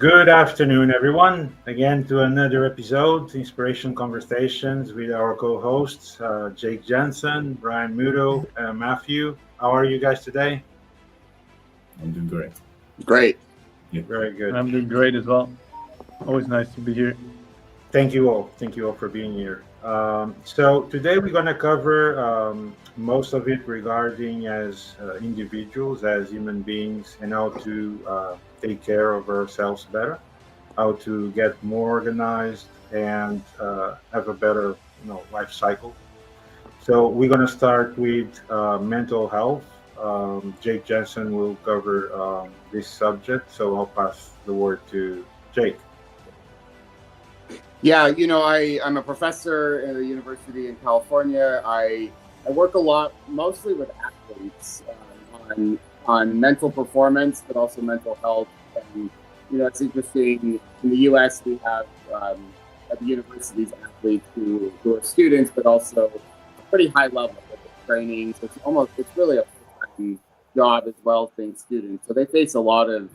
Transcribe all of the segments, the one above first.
Good afternoon, everyone. Again, to another episode, Inspiration Conversations with our co-hosts, Jake Jensen, Bryan Muto Matthieu. How are you guys today? I'm doing great. Great. Yeah. Very good. I'm doing great as well. Always nice to be here. Thank you all. Thank you all for being here. So today we're going to cover most of it regarding as individuals, as human beings, and how to take care of ourselves better, how to get more organized and have a better, life cycle. So we're going to start with mental health. Jake Jensen will cover this subject. So I'll pass the word to Jake. Yeah, I'm a professor at a university in California. I work a lot, mostly with athletes, on mental performance, but also mental health. And it's interesting. In the U.S., we have at the universities athletes who are students, but also pretty high level with the training. So it's really a full-time job as well as being students. So they face a lot of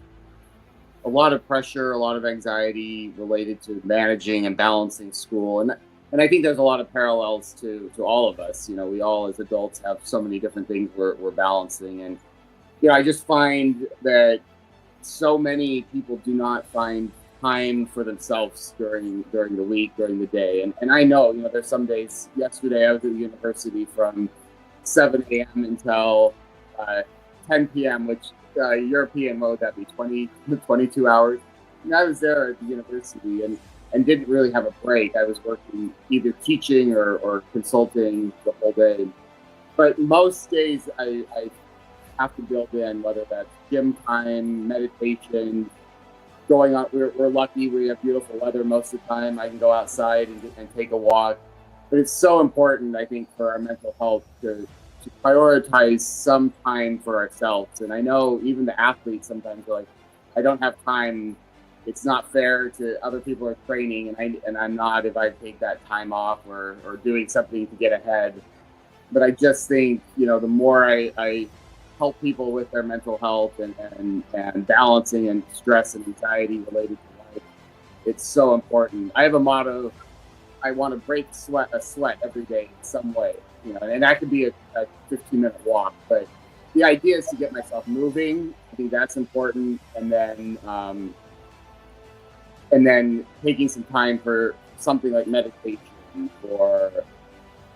pressure, a lot of anxiety related to managing and balancing school. And I think there's a lot of parallels to all of us. We all as adults have so many different things we're balancing. And, I just find that so many people do not find time for themselves during the week, during the day. And I know, there's some days. Yesterday I was at the university from 7 a.m. until 10 p.m., which European, what would that be, 22 hours? And I was there at the university and didn't really have a break. I was working either teaching or consulting the whole day. But most days I have to build in, whether that's gym time, meditation, going on. We're lucky we have beautiful weather most of the time. I can go outside and take a walk. But it's so important, I think, for our mental health to prioritize some time for ourselves. And I know even the athletes sometimes are like, I don't have time. It's not fair to other people are training and I'm not if I take that time off or doing something to get ahead. But I just think, the more I help people with their mental health and balancing and stress and anxiety related to life, it's so important. I have a motto: I want to break a sweat every day in some way. And that could be a 15-minute walk, but the idea is to get myself moving. I think that's important, and then taking some time for something like meditation or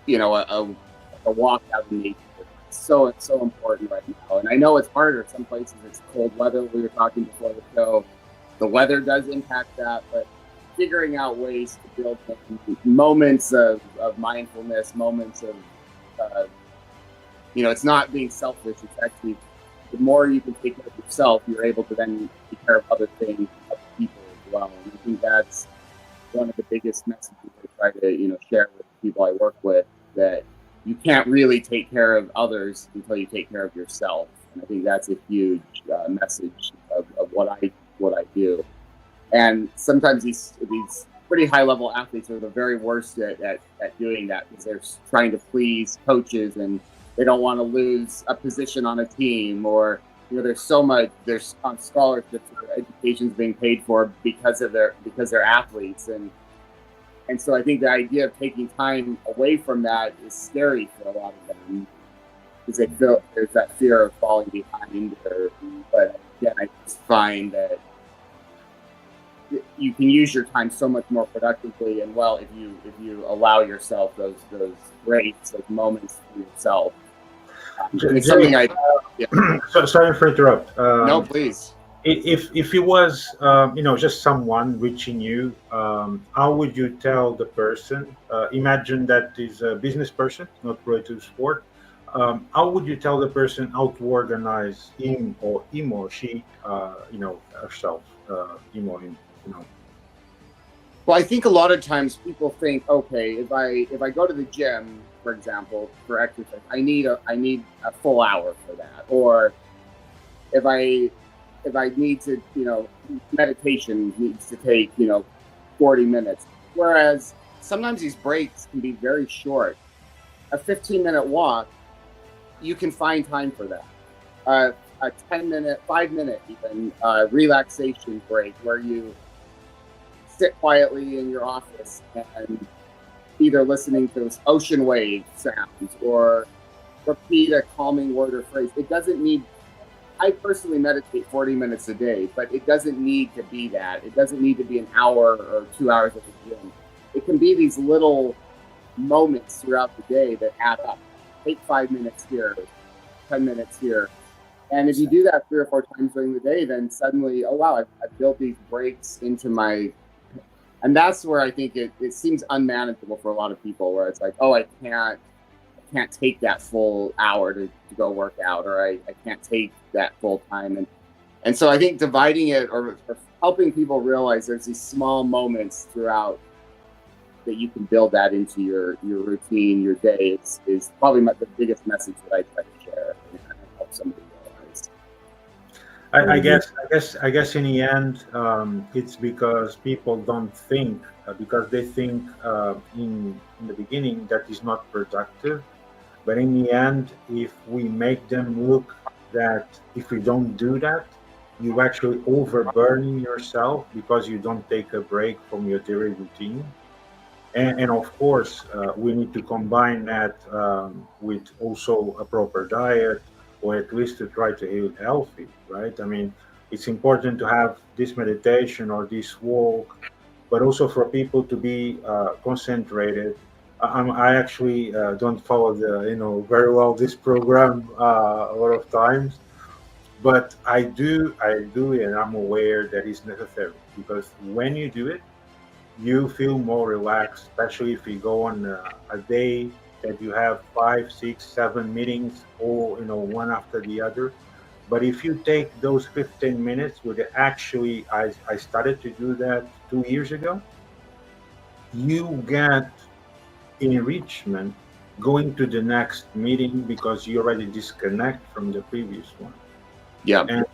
a walk out in nature. It's so important right now, and I know it's harder. Some places it's cold weather. We were talking before the show. The weather does impact that, but figuring out ways to build moments of mindfulness, moments of it's not being selfish. It's actually, the more you can take care of yourself, you're able to then take care of other things, other people as well. And I think that's one of the biggest messages I try to, share with people I work with, that you can't really take care of others until you take care of yourself. And I think that's a huge message of what I do. And sometimes these pretty high-level athletes are the very worst at doing that, because they're trying to please coaches and they don't want to lose a position on a team, or there's so much, there's on scholarships, their education's being paid for because they're athletes, and so I think the idea of taking time away from that is scary for a lot of them, because they feel there's that fear of falling behind. But again, I just find that you can use your time so much more productively and well if you allow yourself those breaks, those moments for yourself. It's something So sorry for interrupt. No, please. If it was just someone reaching you, how would you tell the person? Imagine that is a business person, not related to sport. How would you tell the person how to organize him or she, herself, him or him? Well, I think a lot of times people think, okay, if I go to the gym, for example, for exercise, I need a full hour for that. Or if I need to, meditation needs to take, 40 minutes. Whereas sometimes these breaks can be very short. A 15-minute walk, you can find time for that. a 10-minute, 5-minute even relaxation break where you sit quietly in your office and either listening to ocean wave sounds or repeat a calming word or phrase. It doesn't need, I personally meditate 40 minutes a day, but it doesn't need to be that. It doesn't need to be an hour or 2 hours at the gym. It can be these little moments throughout the day that add up. Take 5 minutes here, 10 minutes here. And if you do that 3 or 4 times during the day, then suddenly, oh wow, I've built these breaks into my, and that's where I think it seems unmanageable for a lot of people, where it's like, oh, I can't take that full hour to go work out, or I can't take that full time. And so I think dividing it or helping people realize there's these small moments throughout that you can build that into your routine, your day, is probably the biggest message that I try to share and help somebody realize. I guess in the end, it's because people don't think, because they think in the beginning that is not productive. But in the end, if we make them look that if we don't do that, you actually overburning yourself because you don't take a break from your daily routine. And of course, we need to combine that with also a proper diet, or at least to try to eat healthy, right? I mean, it's important to have this meditation or this walk, but also for people to be concentrated. I actually don't follow very well this program a lot of times, but I do, and I'm aware that it's necessary, because when you do it, you feel more relaxed, especially if you go on a day that you have 5, 6, 7 meetings, all one after the other. But if you take those 15 minutes, actually, I started to do that 2 years ago. You get enrichment going to the next meeting because you already disconnect from the previous one. Yeah. And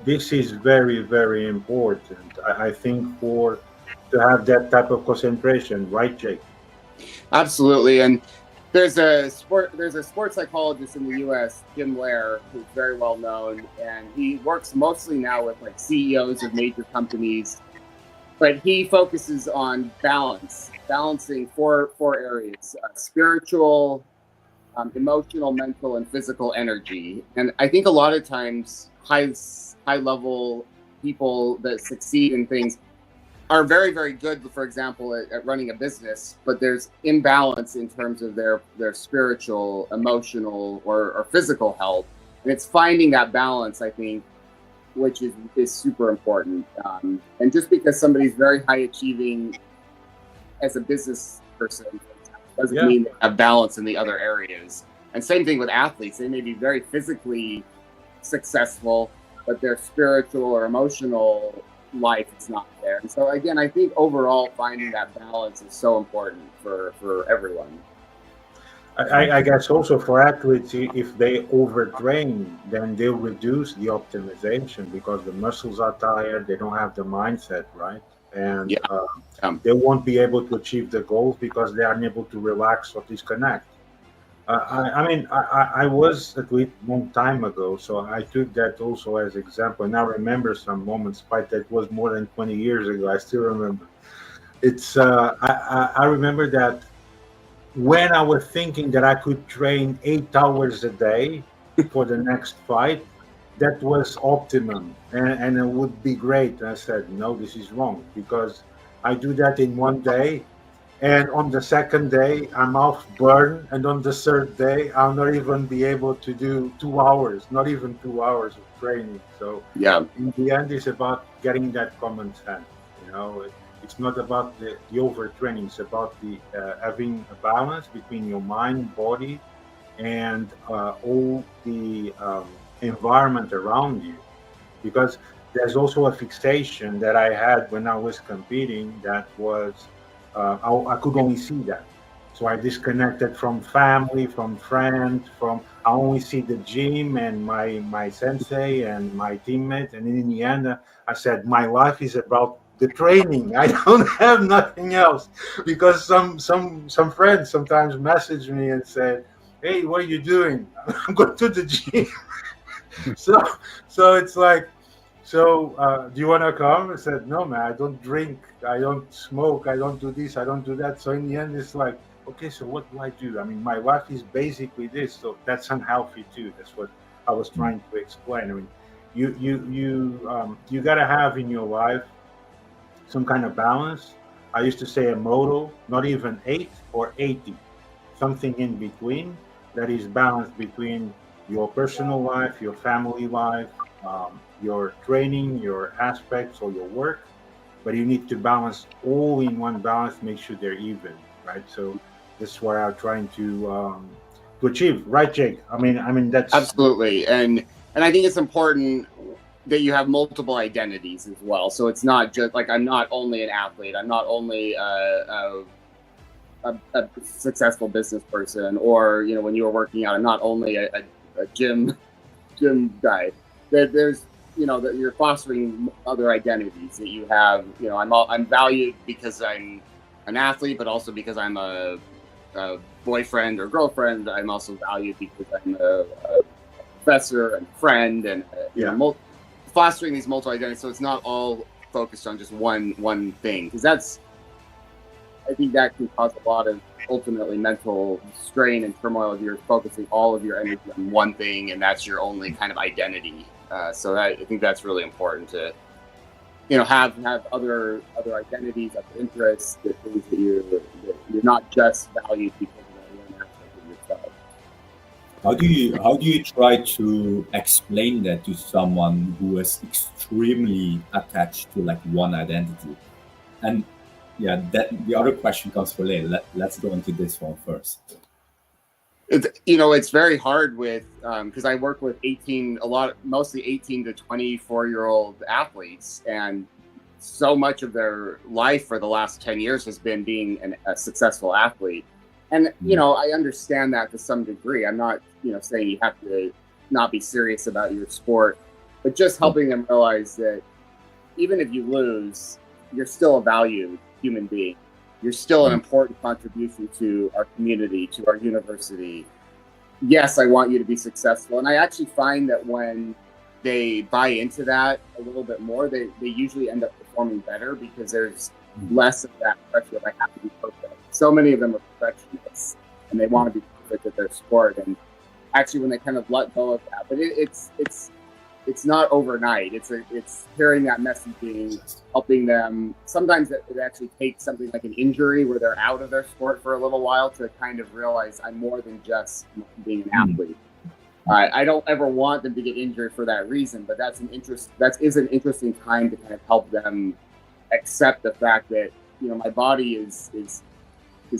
this is very, very important, I think, to have that type of concentration, right, Jake? Absolutely. And there's a sports psychologist in the U.S., Jim Lair, who's very well known, and he works mostly now with like CEOs of major companies. But he focuses on balancing four areas: spiritual, emotional, mental, and physical energy. And I think a lot of times high level people that succeed in things are very, very good, for example, at running a business, but there's imbalance in terms of their spiritual, emotional, or physical health. And it's finding that balance, I think, which is super important. And just because somebody's very high achieving as a business person doesn't mean they have balance in the other areas. And same thing with athletes. They may be very physically successful, but their spiritual or emotional life is not there. And so again, I think overall finding that balance is so important for everyone. I guess also for athletes, if they overtrain, then they'll reduce the optimization because the muscles are tired, they don't have the mindset, right? And they won't be able to achieve the goals because they are unable to relax or disconnect. I was at least a long time ago, so I took that also as example. And I remember some moments, despite that was more than 20 years ago. I still remember. I remember that when I was thinking that I could train 8 hours a day for the next fight, that was optimum and it would be great. And I said, no, this is wrong, because I do that in one day. And on the second day, I'm off burn. And on the third day, I'll not even be able to do 2 hours, not even 2 hours of training. So in the end, it's about getting that common sense. It's not about the overtraining. It's about the having a balance between your mind, body, and all the environment around you. Because there's also a fixation that I had when I was competing that was I could only see that. So I disconnected from family, from friends, I only see the gym and my sensei and my teammates. And in the end, I said, my life is about the training. I don't have nothing else, because some friends sometimes message me and say, hey, what are you doing? I'm going to the gym. so so it's like, so do you want to come? I said, no, man, I don't drink, I don't smoke, I don't do this, I don't do that. So in the end, it's like, okay, so what do I do? I mean, my wife is basically this, so that's unhealthy too. That's what I was trying to explain. I mean, you gotta have in your life some kind of balance. I used to say a model, not even 8 or 80, something in between that is balanced between your personal life, your family life, your training, your aspects, or your work. But you need to balance all in one balance, make sure they're even, right? So this is what I'm trying to achieve, right, Jake? I mean that's Absolutely, and I think it's important that you have multiple identities as well. So it's not just like I'm not only an athlete, I'm not only a successful business person, or when you were working out, I'm not only a gym guy. There's that you're fostering other identities that you have. I'm valued because I'm an athlete, but also because I'm a boyfriend or girlfriend. I'm also valued because I'm a professor and friend, and fostering these multiple identities. So it's not all focused on just one thing, because I think that can cause a lot of ultimately mental strain and turmoil if you're focusing all of your energy on one thing and that's your only kind of identity. So I think that's really important to have other identities, other interests, the things that you're not just valued because of one aspect of yourself. How do you try to explain that to someone who is extremely attached to like one identity? And yeah, that the other question comes for later. Let's go into this one first. It's very hard with because I work with mostly 18 to 24-year-old athletes, and so much of their life for the last 10 years has been being a successful athlete. And I understand that to some degree. I'm not saying you have to not be serious about your sport, but just helping them realize that even if you lose, you're still a valued human being. You're still an important contribution to our community, to our university. Yes, I want you to be successful. And I actually find that when they buy into that a little bit more, they usually end up performing better, because there's less of that pressure of I have to be perfect. So many of them are perfectionists and they want to be perfect at their sport. And actually when they kind of let go of that, but it's not overnight. It's hearing that messaging, helping them. Sometimes it actually takes something like an injury where they're out of their sport for a little while to kind of realize I'm more than just being an athlete. I don't ever want them to get injured for that reason, but that is an interesting time to kind of help them accept the fact that my body is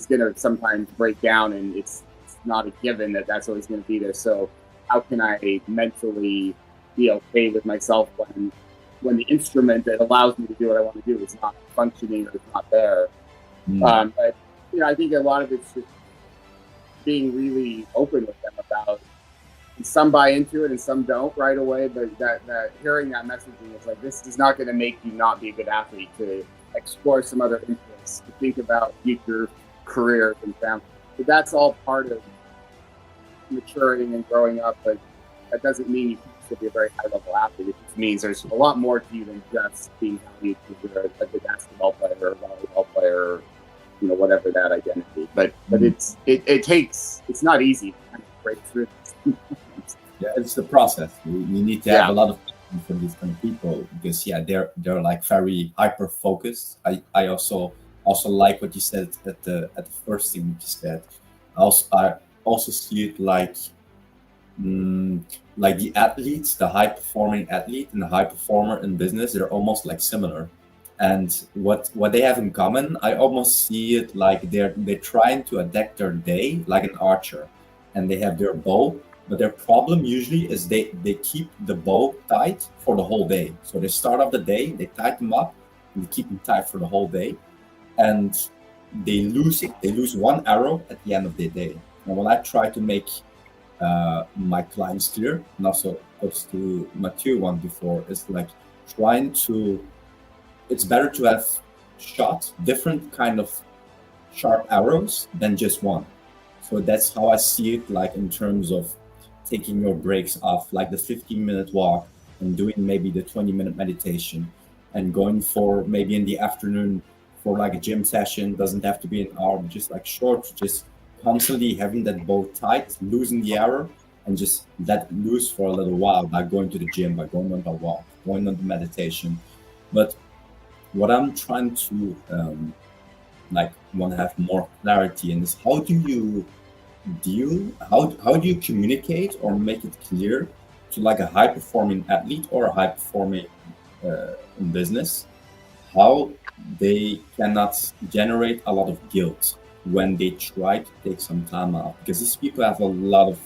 going to sometimes break down, and it's not a given that that's always going to be there. So how can I mentally be okay with myself when the instrument that allows me to do what I want to do is not functioning or is not there? But I think a lot of it's just being really open with them about. And some buy into it and some don't right away, but that hearing that messaging is like, this is not going to make you not be a good athlete, to explore some other interests, to think about future careers and family. But that's all part of maturing and growing up, but that doesn't mean you can still be a very high level athlete. It just means there's a lot more to you than just being valued because you're a good basketball player or a volleyball player, or whatever that identity. But it's not easy to kind of break through this. Yeah, it's the process. You need to have a lot of time for these kind of people, because they're like very hyper focused. I also like what you said at the first thing you said. I also see it like the athletes, the high performing athlete and the high performer in business, they're almost like similar. And what they have in common, I almost see it like they're trying to adapt their day like an archer, and they have their bow. But their problem usually is they keep the bow tight for the whole day. So they start off the day, they tighten them up, and they keep them tight for the whole day. And they lose it. They lose one arrow at the end of the day. And when I try to make my clients clear, and also goes to Matthieu one before, is like trying to, it's better to have shot different kind of sharp arrows than just one. So that's how I see it, like in terms of taking your breaks off, like the 15-minute walk, and doing maybe the 20-minute meditation, and going for maybe in the afternoon for like a gym session. Doesn't have to be an hour, but just like short, just constantly having that bow tight, losing the hour, and just let it loose for a little while by going to the gym, by going on the walk, going on the meditation. But what I'm trying to like want to have more clarity in is how do you how do you communicate or make it clear to like a high performing athlete or a high performing in business how they cannot generate a lot of guilt when they try to take some time out, because these people have a lot of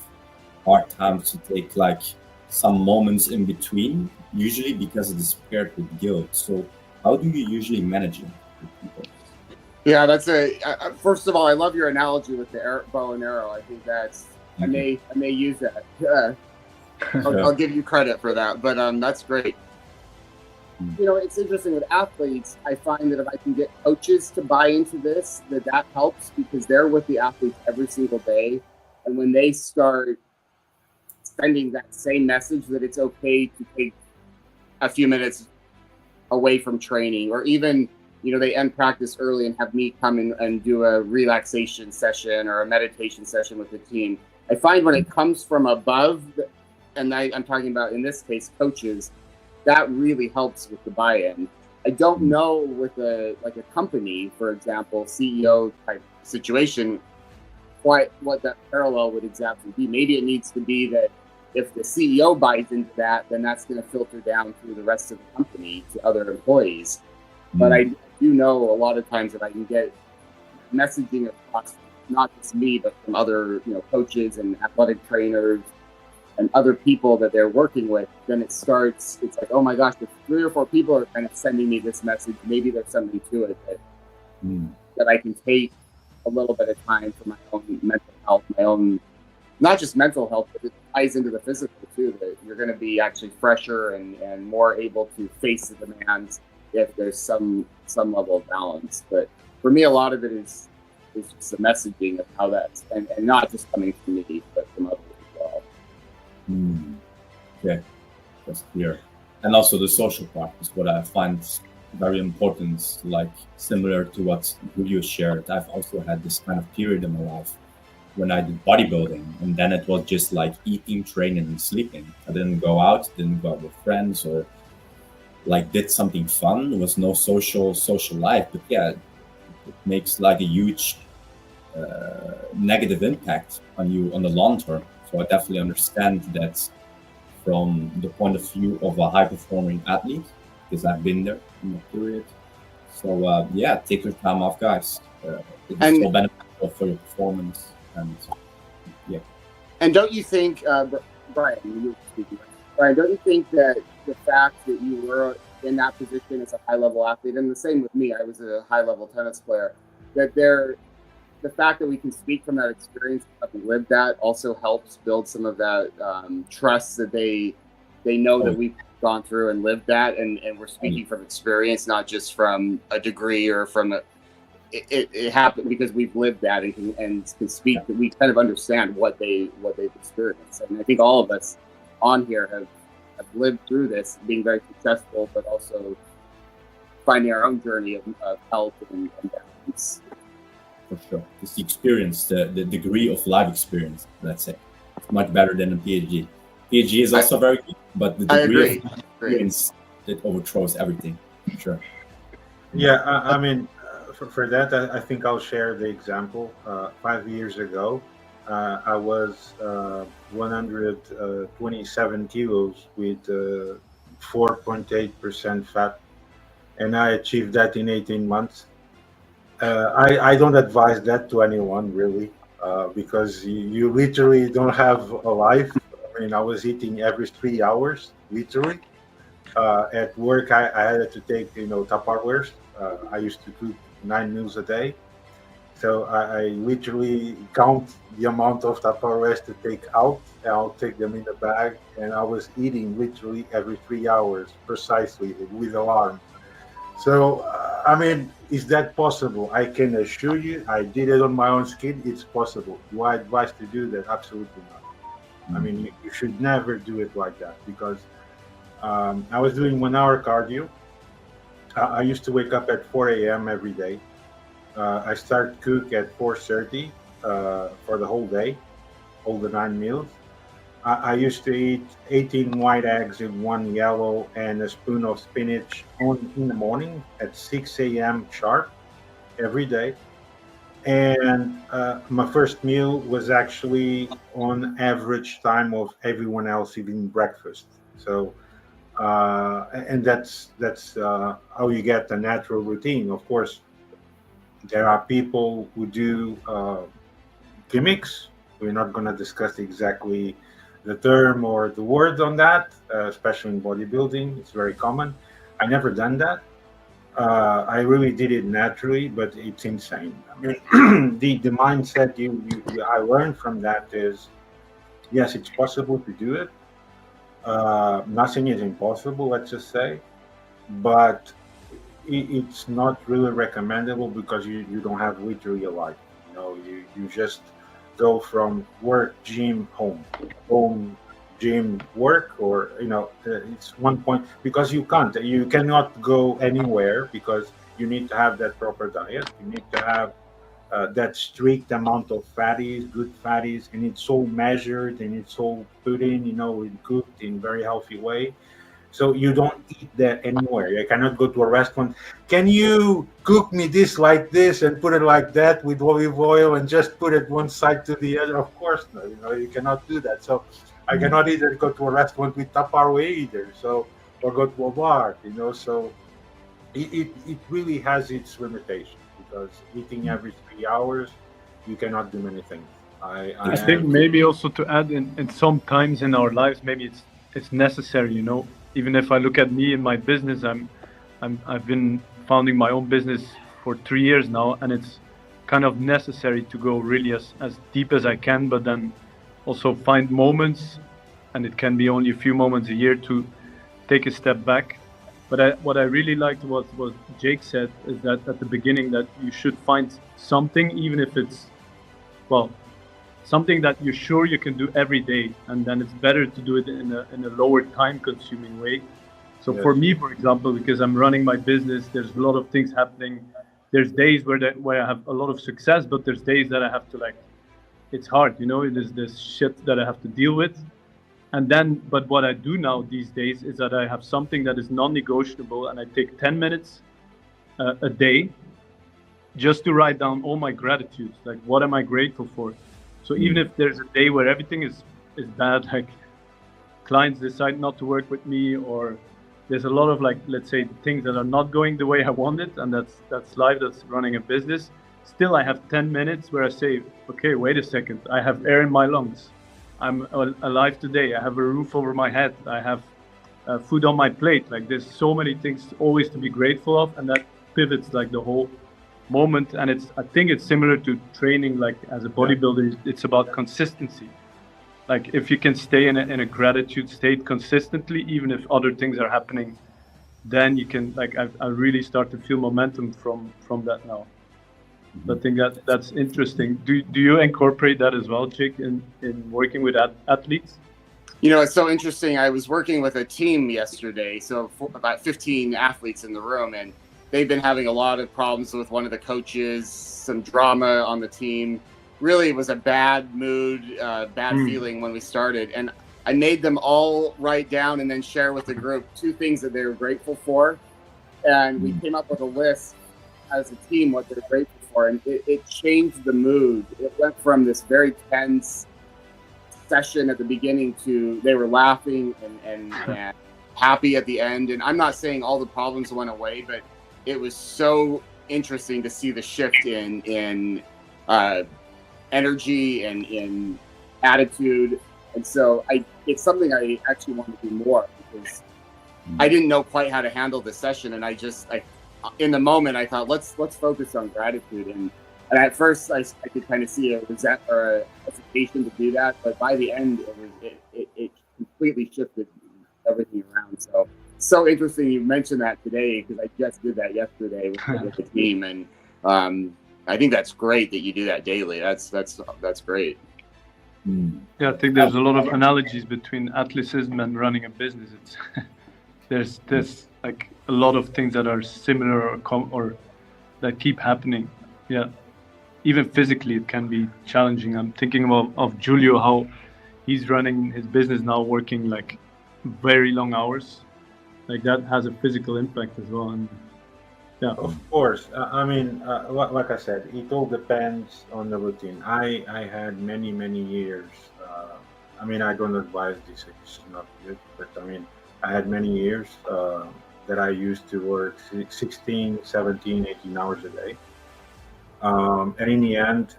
hard times to take like some moments in between, usually because it is paired with guilt. So how do you usually manage it with people? Yeah, that's first of all, I love your analogy with the bow and arrow. I think that's I may use that. I'll give you credit for that, but that's great. You know, it's interesting with athletes. I find that if I can get coaches to buy into this, that helps, because they're with the athletes every single day, and when they start sending that same message that it's okay to take a few minutes away from training, or even, you know, they end practice early and have me come in and do a relaxation session or a meditation session with the team. I find when it comes from above, and I'm talking about in this case coaches, that really helps with the buy-in. I don't know with a company, for example, CEO type situation, quite what that parallel would exactly be. Maybe it needs to be that if the CEO buys into that, then that's going to filter down through the rest of the company to other employees. But I do know a lot of times that I can get messaging across, not just me, but from other, you know, coaches and athletic trainers and other people that they're working with. Then it's like, oh my gosh, if 3 or 4 people are kind of sending me this message, maybe there's something to it that I can take a little bit of time for my own mental health, my own, not just mental health, but it ties into the physical too, that you're going to be actually fresher and more able to face the demands if there's some level of balance. But for me, a lot of it is just the messaging of how that's, and not just coming from me, but from others as well. Okay, that's clear. And also the social part is what I find very important, like similar to what Julio shared. I've also had this kind of period in my life when I did bodybuilding, and then it was just like eating, training, and sleeping. I didn't go out with friends, or like did something fun. There was no social life. But yeah, it makes like a huge negative impact on you on the long term. So I definitely understand that from the point of view of a high performing athlete, because I've been there in that period. So yeah, take your time off, guys. It's so beneficial for your performance. And yeah. And don't you think, Bryan, you were speaking, Bryan, don't you think that the fact that you were in that position as a high level athlete, and the same with me, I was a high level tennis player, that the fact that we can speak from that experience and live that also helps build some of that trust that they know that we've gone through and lived that, and we're speaking from experience, not just from a degree or from it happened because we've lived that and can speak, that we kind of understand what they've experienced. And I think all of us on here have lived through this, being very successful, but also finding our own journey of health and balance. For sure. It's the experience, the degree of life experience, let's say. It's much better than a PhD. PhD is also very good, but the degree of experience, it overthrows everything. For sure. Yeah, I mean, for that, I think I'll share the example. 5 years ago, I was 127 kilos with 4.8% fat, and I achieved that in 18 months. I don't advise that to anyone, really, because you literally don't have a life. I mean, I was eating every 3 hours, literally. At work, I had to take, Tupperwares. I used to cook 9 meals a day. So I literally count the amount of Tupperwares to take out, and I'll take them in the bag. And I was eating literally every 3 hours, precisely, with alarm. So, I mean, is that possible? I can assure you, I did it on my own skin. It's possible. Do I advise to do that? Absolutely not. I mean, you should never do it like that because I was doing 1 hour cardio. I used to wake up at 4 a.m. every day. I start cook at 4:30 for the whole day, all the 9 meals. I used to eat 18 white eggs and one yellow and a spoon of spinach in the morning at 6 a.m. sharp every day. And my first meal was actually on average time of everyone else eating breakfast. So, and that's how you get a natural routine. Of course, there are people who do gimmicks. We're not going to discuss exactly the term or the word on that, especially in bodybuilding. It's very common. I never done that. I really did it naturally, but it's insane. I mean, the mindset I learned from that is yes, it's possible to do it. Nothing is impossible, let's just say, but it's not really recommendable because you don't have literally a life. You just go from work, gym, home, gym, work, or it's one point because you cannot go anywhere because you need to have that proper diet. You need to have that strict amount of fatties, good fatties, and it's all measured and it's all put in, cooked in very healthy way. So you don't eat that anywhere. You cannot go to a restaurant. Can you cook me this like this and put it like that with olive oil and just put it one side to the other? Of course not. You cannot do that. So I cannot either go to a restaurant with Tupperware either. So or go to a bar. So it really has its limitations because eating every 3 hours, you cannot do many things. I think maybe also to add in some times in our lives, maybe it's necessary, Even if I look at me in my business, I've been founding my own business for 3 years now, and it's kind of necessary to go really as deep as I can, but then also find moments, and it can be only a few moments a year to take a step back. But what I really liked what Jake said is that at the beginning that you should find something, even if it's something that you're sure you can do every day, and then it's better to do it in a lower time-consuming way. So Yes. for me, for example, because I'm running my business, there's a lot of things happening. There's days where I have a lot of success, but there's days that I have to it's hard, There's this shit that I have to deal with. And then, but what I do now these days is that I have something that is non-negotiable, and I take 10 minutes a day just to write down all my gratitudes. Like, what am I grateful for? So even if there's a day where everything is bad, like clients decide not to work with me, or there's a lot of let's say things that are not going the way I want it, and that's life, that's running a business. Still, I have 10 minutes where I say, okay, wait a second, I have air in my lungs. I'm alive today. I have a roof over my head. I have food on my plate. Like, there's so many things always to be grateful of, and that pivots the whole moment. And I think it's similar to training, as a bodybuilder. It's about consistency. Like, if you can stay in a gratitude state consistently, even if other things are happening, then you can I really start to feel momentum from that now. I think that's interesting. Do you incorporate that as well, Jake, in working with athletes? It's so interesting. I was working with a team yesterday, so about 15 athletes in the room, and they've been having a lot of problems with one of the coaches, some drama on the team. Really, it was a bad mood, bad feeling when we started. And I made them all write down and then share with the group 2 things that they were grateful for. And we came up with a list as a team what they're grateful for. And it changed the mood. It went from this very tense session at the beginning to they were laughing and happy at the end. And I'm not saying all the problems went away, but it was so interesting to see the shift in energy and in attitude. And so it's something I actually want to do more because I didn't know quite how to handle the session. And I in the moment, I thought, let's focus on gratitude. And at first I could kind of see a resent or a hesitation to do that. But by the end, it completely shifted everything around. So interesting you mentioned that today, because I just did that yesterday with the team. And I think that's great that you do that daily. That's great. Yeah, I think there's a lot of analogies between athleticism and running a business. It's there's like a lot of things that are similar or that keep happening. Yeah, even physically it can be challenging. I'm thinking of Julio, how he's running his business now, working like very long hours. Like that has a physical impact as well. And yeah, Of course. I mean, like I said, it all depends on the routine. I had many years. I mean, I don't advise this. It's not good, but I mean, I had many years that I used to work 16, 17, 18 hours a day. And in the end,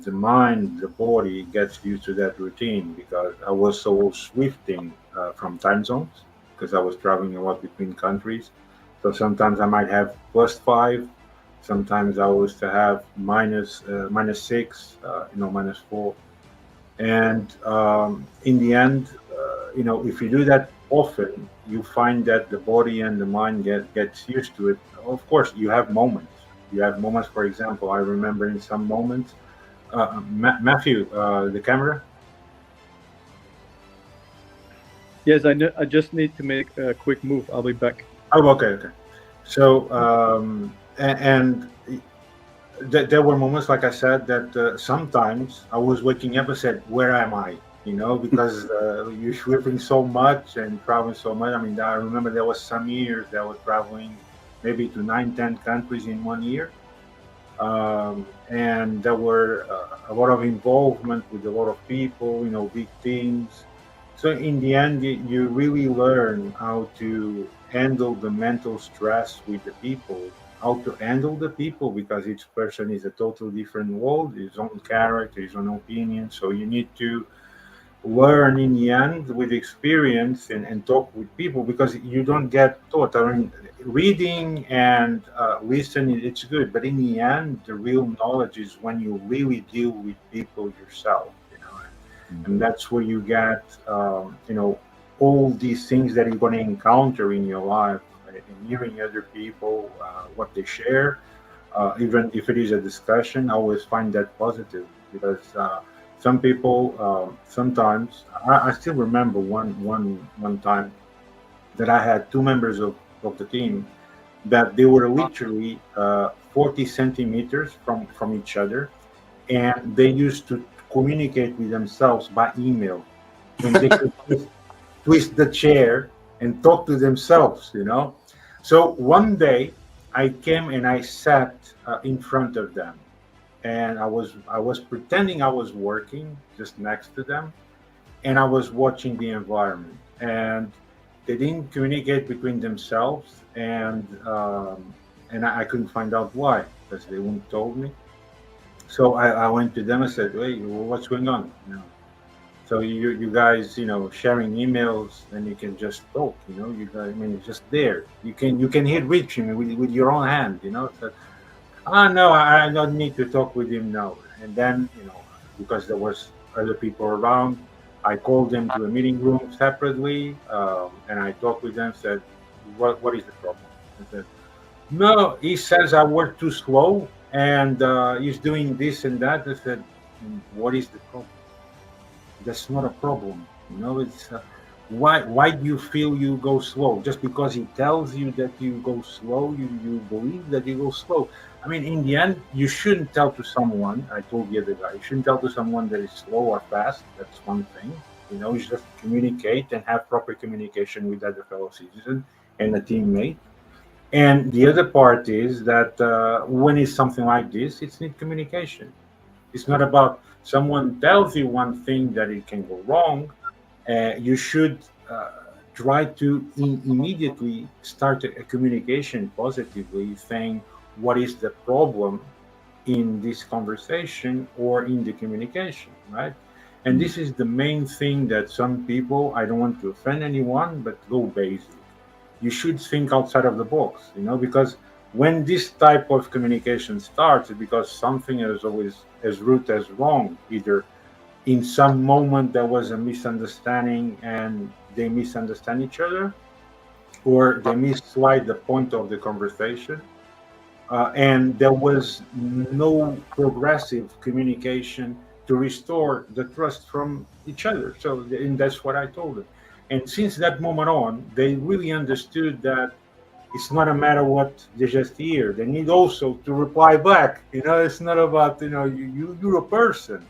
the mind, the body gets used to that routine because I was so swifting from time zones because I was traveling a lot between countries. So sometimes I might have +5, sometimes I was to have -6, -4. And in the end, if you do that often, you find that the body and the mind gets used to it. Of course, you have moments. You have moments, for example, I remember in some moments, Matthew, the camera. yes, I just need to make a quick move. I'll be back. Oh, okay. So, and there were moments, like I said, that sometimes I was waking up and said, "Where am I?" Because you're sweeping so much and traveling so much. I mean, I remember there was some years that I was traveling maybe to 9, 10 countries in one year. And there were a lot of involvement with a lot of people, big teams. So in the end, you really learn how to handle the mental stress with the people, how to handle the people, because each person is a totally different world, his own character, his own opinion. So you need to learn in the end with experience and talk with people because you don't get taught. I mean, reading and listening, it's good, but in the end, the real knowledge is when you really deal with people yourself, and that's where you get, all these things that you're going to encounter in your life, and hearing other people, what they share, even if it is a discussion, I always find that positive because some people sometimes I still remember one time that I had two members of the team that they were literally 40 centimeters from each other, and they used to communicate with themselves by email, and they could twist the chair and talk to themselves. So one day I came and I sat in front of them, and I was pretending I was working just next to them, and I was watching the environment, and they didn't communicate between themselves, and I couldn't find out why because they wouldn't told me. So I went to them and said, "Hey, what's going on?" So you guys, sharing emails, and you can just talk. You guys, I mean, it's just there. You can hit reach him with your own hand. So, no, I don't need to talk with him now. And then, because there was other people around, I called them to a meeting room separately, and I talked with them. Said, "What is the problem?" I said, "No, he says I work too slow, and he's doing this and that." I said, "What is the problem? That's not a problem. It's why do you feel you go slow? Just because he tells you that you go slow, you believe that you go slow. I mean, in the end, you shouldn't tell to someone. I told the other guy, you shouldn't tell to someone that is slow or fast. That's one thing. You just communicate and have proper communication with other fellow citizen and a teammate. And the other part is that when it's something like this, it's need communication. It's not about someone tells you one thing that it can go wrong. You should try to immediately start a communication positively, saying what is the problem in this conversation or in the communication, right? And this is the main thing that some people, I don't want to offend anyone, but go basic. You should think outside of the box, because when this type of communication starts, it's because something is always as root as wrong. Either in some moment there was a misunderstanding and they misunderstand each other, or they misslide the point of the conversation, and there was no progressive communication to restore the trust from each other. So, and that's what I told them. And since that moment on, they really understood that it's not a matter what they just hear. They need also to reply back. It's not about you're a person.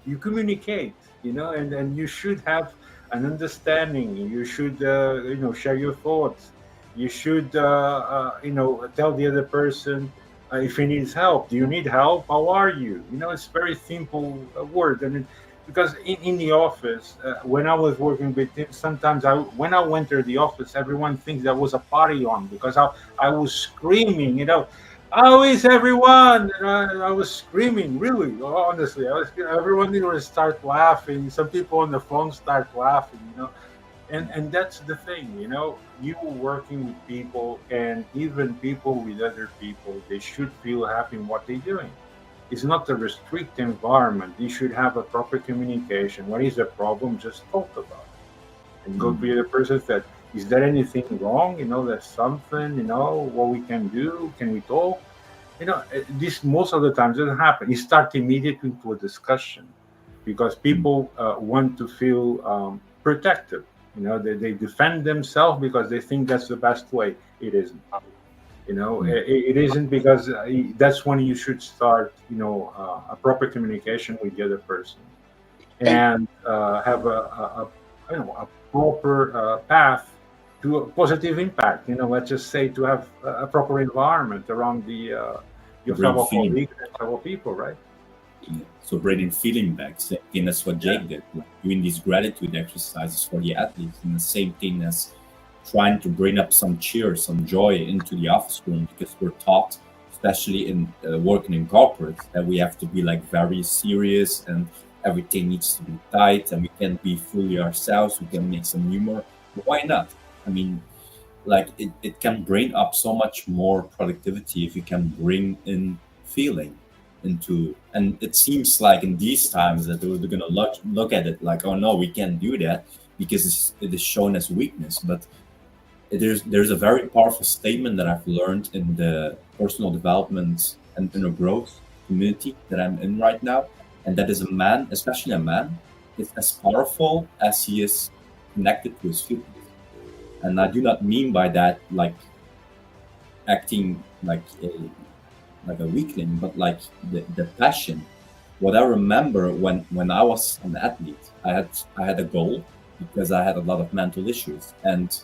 You communicate. And you should have an understanding. You should share your thoughts. You should tell the other person if he needs help. Do you need help? How are you? It's very simple word. I mean, because in the office, when I was working with him, sometimes when I went to the office, everyone thinks there was a party on because I was screaming, how is everyone? And I was screaming, really, honestly. Everyone would start laughing. Some people on the phone start laughing. And that's the thing, you working with people, and even people with other people, they should feel happy in what they're doing. It's not a restrict environment. You should have a proper communication. What is the problem? Just talk about it. And go to the other person and say, is there anything wrong? There's something, what we can do? Can we talk? This most of the time doesn't happen. You start immediately into a discussion because people want to feel protected. They defend themselves because they think that's the best way. It isn't. It isn't, because that's when you should start, a proper communication with the other person, and have a proper path to a positive impact. Let's just say to have a proper environment around your fellow colleagues and fellow people, right? So bringing feeling back, same thing as what Jake did, like doing these gratitude exercises for the athletes, and the same thing as trying to bring up some cheer, some joy into the office room, because we're taught, especially in working in corporate, that we have to be like very serious and everything needs to be tight and we can't be fully ourselves. We can make some humor. But why not? I mean, like it can bring up so much more productivity if you can bring in feeling into, and it seems like in these times that they're going to look at it like, oh no, we can't do that because it is shown as weakness. But there's a very powerful statement that I've learned in the personal development and inner growth community that I'm in right now, and that is a man, especially a man, is as powerful as he is connected to his feelings. And I do not mean by that like acting like a weakling, but like the passion. What I remember when I was an athlete, I had a goal because I had a lot of mental issues, and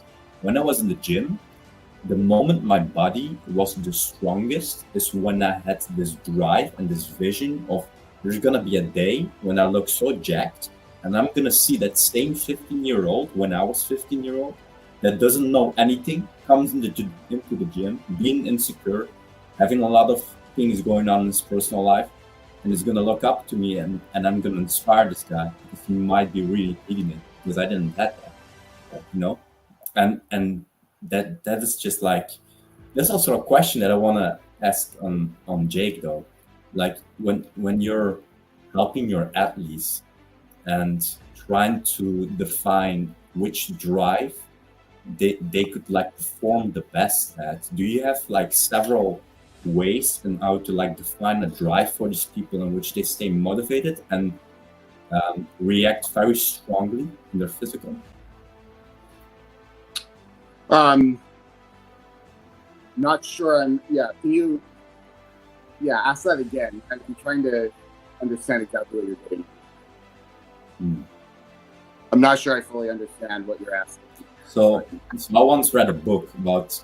when I was in the gym, the moment my body was the strongest is when I had this drive and this vision of there's gonna be a day when I look so jacked and I'm gonna see that same 15-year-old when I was 15-year-old that doesn't know anything, comes into the gym, being insecure, having a lot of things going on in his personal life, and is gonna look up to me and I'm gonna inspire this guy because he might be really needing it because I didn't have that, And that is just like, there's also a question that I want to ask on Jake though, like when you're helping your athletes and trying to define which drive they could like perform the best at, do you have like several ways in how to like define a drive for these people in which they stay motivated and react very strongly in their physical? Not sure. Can you ask that again? I'm trying to understand exactly what you're doing. I'm not sure I fully understand what you're asking. So I once read a book about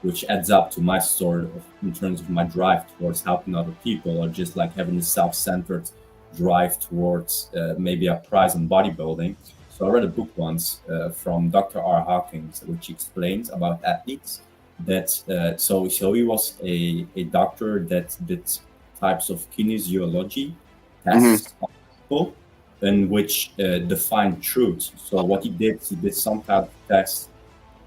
which adds up to my story in terms of my drive towards helping other people, or just like having a self-centered drive towards maybe a prize in bodybuilding. So I read a book once from Dr. R. Hawkins, which explains about athletes that so he was a doctor that did types of kinesiology tests on people in which defined truth. So what he did some type of test,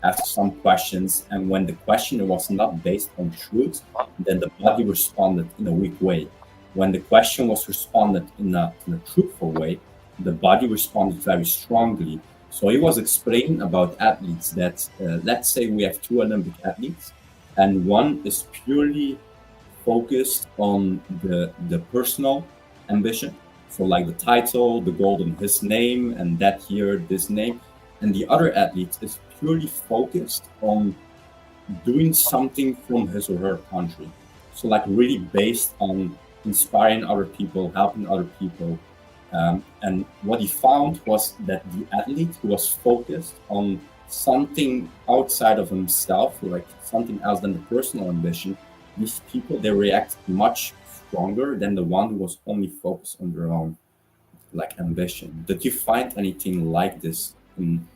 asked some questions, and when the question was not based on truth, then the body responded in a weak way. When the question was responded in a truthful way, the body responded very strongly. So he was explaining about athletes that, let's say we have two Olympic athletes, and one is purely focused on the personal ambition, So like the title, the gold in his name, and that year this name. And the other athlete is purely focused on doing something from his or her country. So like really based on inspiring other people, helping other people. And what he found was that the athlete who was focused on something outside of himself, like something else than the personal ambition, these people, they react much stronger than the one who was only focused on their own like ambition. Did you find anything like this in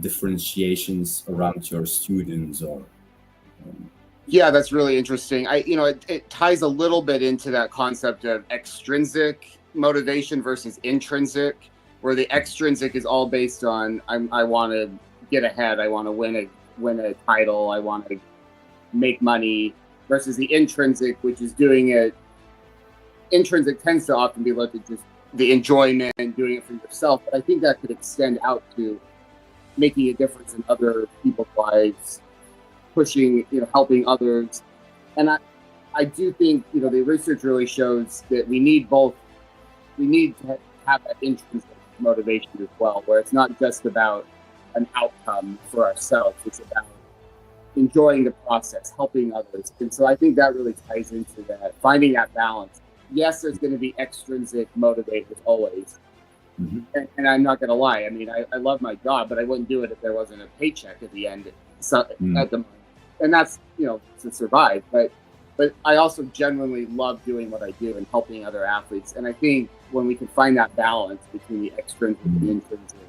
differentiations around your students or Yeah, that's really interesting. It ties a little bit into that concept of extrinsic motivation versus intrinsic, where the extrinsic is all based on I want to get ahead, I want to win a title, I want to make money, versus the intrinsic, which is doing it. Intrinsic tends to often be looked at just the enjoyment and doing it for yourself, but I think that could extend out to making a difference in other people's lives, pushing, helping others. And I do think, the research really shows that we need both. We need to have that intrinsic motivation as well, where it's not just about an outcome for ourselves. It's about enjoying the process, helping others. And so I think that really ties into that, finding that balance. Yes, there's going to be extrinsic motivators always. Mhm. And I'm not going to lie. I mean, I love my job, but I wouldn't do it if there wasn't a paycheck at the end. At the moment. And that's, to survive. But I also genuinely love doing what I do and helping other athletes. And I think when we can find that balance between the extrinsic and the intrinsic,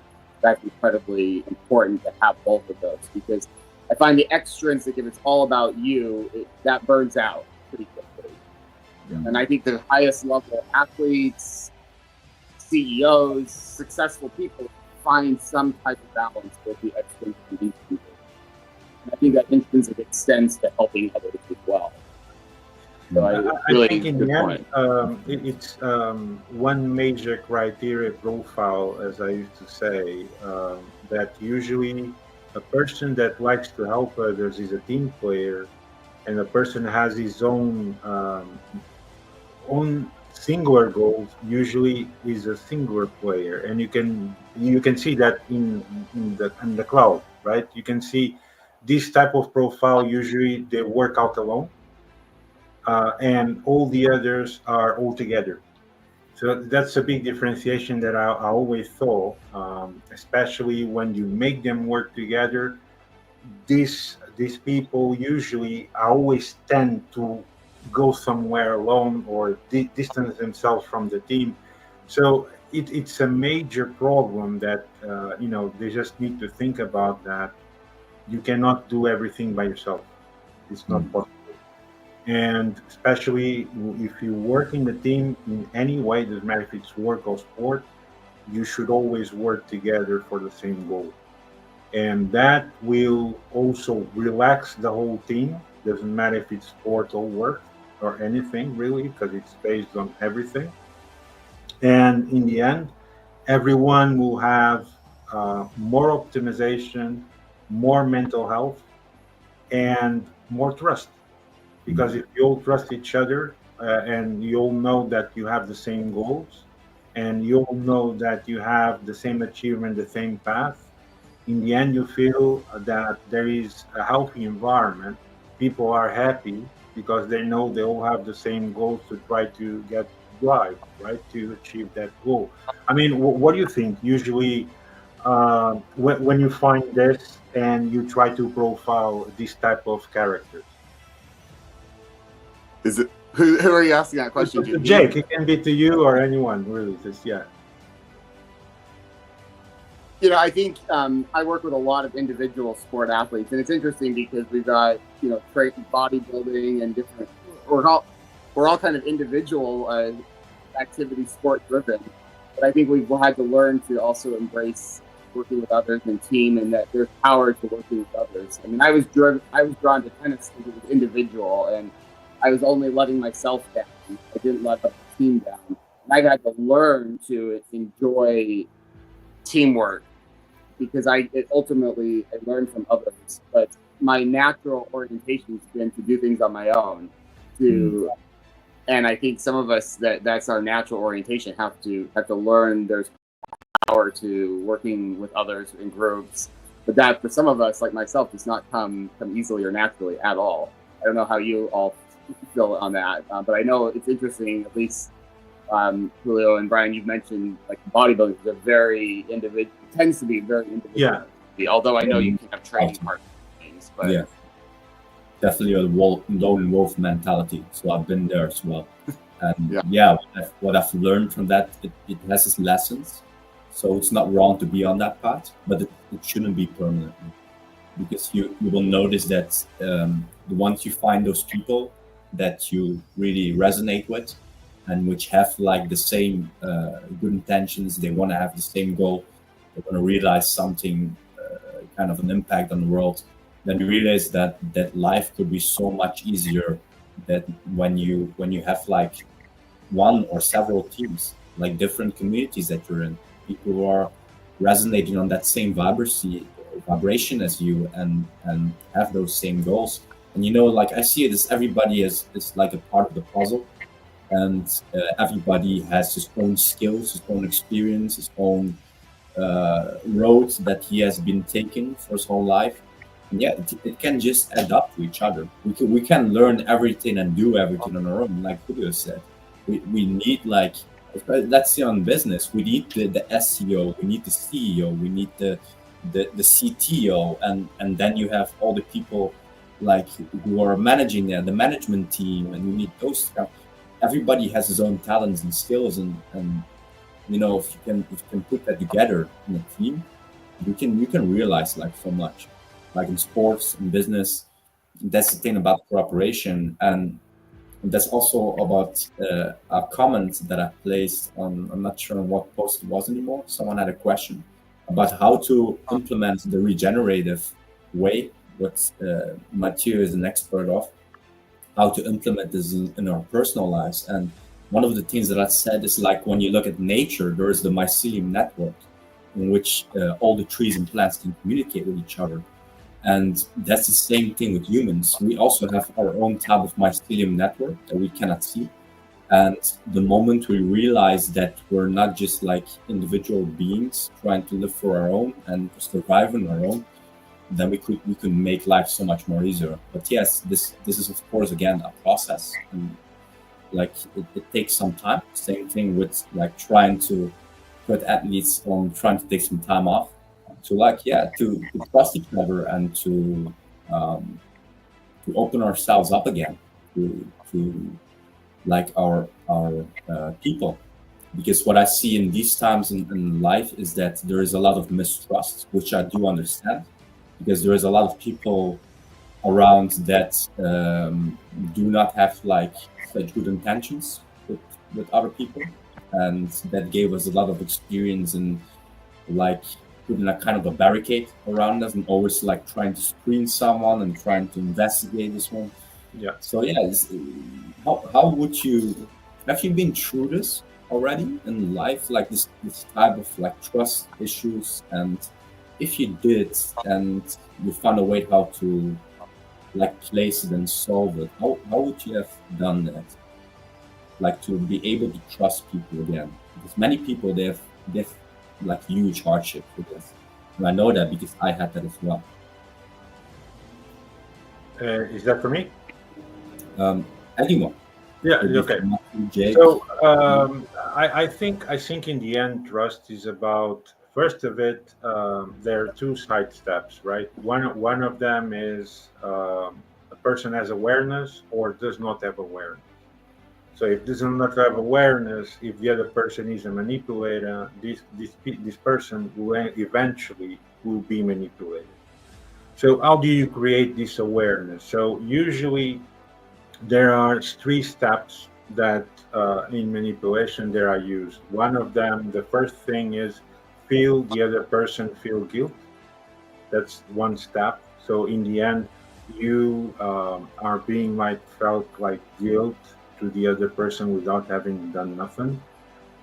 that's incredibly important to have both of those. Because I find the extrinsic, if it's all about you, that burns out pretty quickly. Yeah. And I think the highest level athletes, CEOs, successful people find some type of balance with the extrinsic and intrinsic. And I think that intrinsic extends to helping others as well. So I think in the end, it's one major criteria profile, as I used to say, that usually a person that likes to help others is a team player, and a person has his own singular goals usually is a singular player, and you can see that in the cloud, right? You can see this type of profile usually they work out alone, and all the others are all together. So that's a big differentiation that I always saw, especially when you make them work together. These people usually always tend to go somewhere alone or distance themselves from the team. So it's a major problem that they just need to think about, that you cannot do everything by yourself. It's not possible. And especially if you work in the team in any way, doesn't matter if it's work or sport, you should always work together for the same goal. And that will also relax the whole team. Doesn't matter if it's sport or work or anything really, because it's based on everything. And in the end, everyone will have more optimization, more mental health, and more trust. Because if you all trust each other, and you all know that you have the same goals, and you all know that you have the same achievement, the same path, in the end you feel that there is a healthy environment. People are happy because they know they all have the same goals to try to get right, right, to achieve that goal. I mean, what do you think usually when you find this and you try to profile this type of characters? Is it who are you asking that question to? Jake, it can be to you or anyone, really. Just yeah. I think I work with a lot of individual sport athletes, and it's interesting because we've got bodybuilding and different. We're all kind of individual activity, sport driven, but I think we've had to learn to also embrace working with others and team, and that there's power to working with others. I mean, I was drawn to tennis because it was individual, and I was only letting myself down. I didn't let the team down, and I've had to learn to enjoy teamwork, because I learned from others. But my natural orientation has been to do things on my own, to And I think some of us that's our natural orientation have to learn there's power to working with others in groups, but that for some of us, like myself, does not come easily or naturally at all. I don't know how you all feel on that, but I know it's interesting. At least Julio and Bryan, you've mentioned like bodybuilding is a very individual, tends to be very individual. Yeah. Although I know you can have training partners and things, but Yeah, definitely a lone wolf mentality. So I've been there as well. And what I've learned from that, it has its lessons. So it's not wrong to be on that path, but it shouldn't be permanently, because you will notice that once you find those people that you really resonate with, and which have like the same good intentions, they want to have the same goal, they want to realize something, kind of an impact on the world, then you realize that life could be so much easier. That when you have like one or several teams, like different communities that you're in, people who are resonating on that same vibration as you, and have those same goals. And like I see it as everybody is like a part of the puzzle, and everybody has his own skills, his own experience, his own road that he has been taking for his whole life. And yeah, it can just add up to each other. We can learn everything and do everything on our own, like Julio said. We need, like, let's say on business, we need the SEO, we need the CEO, we need the CTO, and then you have all the people like who are managing the management team, and you need those. Everybody has his own talents and skills, and if you can put that together in a team, you can realize like so much. Like in sports and business, that's the thing about cooperation. And that's also about a comment that I placed on, I'm not sure what post it was anymore. Someone had a question about how to implement the regenerative way, what Matthieu is an expert of, how to implement this in our personal lives. And one of the things that I said is, like, when you look at nature, there is the mycelium network in which all the trees and plants can communicate with each other. And that's the same thing with humans. We also have our own type of mycelium network that we cannot see. And the moment we realize that we're not just like individual beings trying to live for our own and survive on our own, then we could make life so much more easier. But yes, this is of course again a process, and like it takes some time. Same thing with like trying to put athletes on trying to take some time off to trust each other and to open ourselves up again to like our people. Because what I see in these times in life is that there is a lot of mistrust, which I do understand, because there is a lot of people around that do not have like such good intentions with other people, and that gave us a lot of experience in like putting a kind of a barricade around us and always like trying to screen someone and trying to investigate this one. Yeah. So yeah, how would you, have you been through this already in life, like this type of like trust issues? And if you did, and you found a way how to like place it and solve it, how would you have done that? Like to be able to trust people again, because many people they have like huge hardship with this, and I know that because I had that as well. Is that for me? Anyone? Yeah. Okay. So I think in the end, trust is about, first of it, there are two side steps, right? One of them is a person has awareness or does not have awareness. So if does not have awareness, if the other person is a manipulator, this person will eventually will be manipulated. So how do you create this awareness? So usually there are three steps that in manipulation there are used. One of them, the first thing is feel the other person feel guilt. That's one step. So in the end, you are being like felt like guilt to the other person without having done nothing.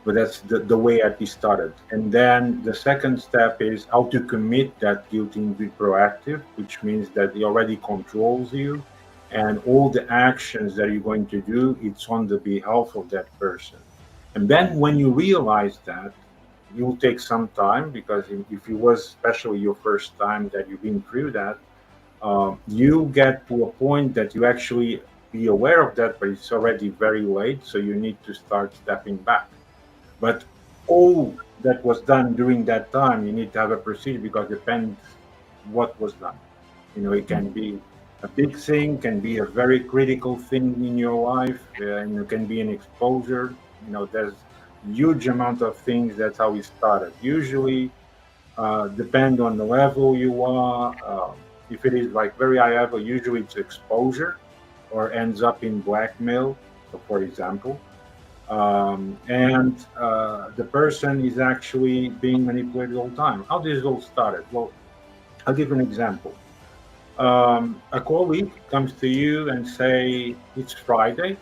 But that's the way it started. And then the second step is how to commit that guilt and be proactive, which means that he already controls you, and all the actions that you're going to do, it's on the behalf of that person. And then when you realize that, you'll take some time, because if it was especially your first time that you've been through that, you get to a point that you actually be aware of that, but it's already very late, so you need to start stepping back. But all that was done during that time, you need to have a procedure, because it depends what was done. It can be a big thing, can be a very critical thing in your life, and it can be an exposure. There's huge amount of things. That's how we started. Usually, depend on the level you are. If it is like very high level, usually it's exposure, or ends up in blackmail. So, for example, and the person is actually being manipulated all the time. How this all started? Well, I'll give an example. A colleague comes to you and say it's Friday,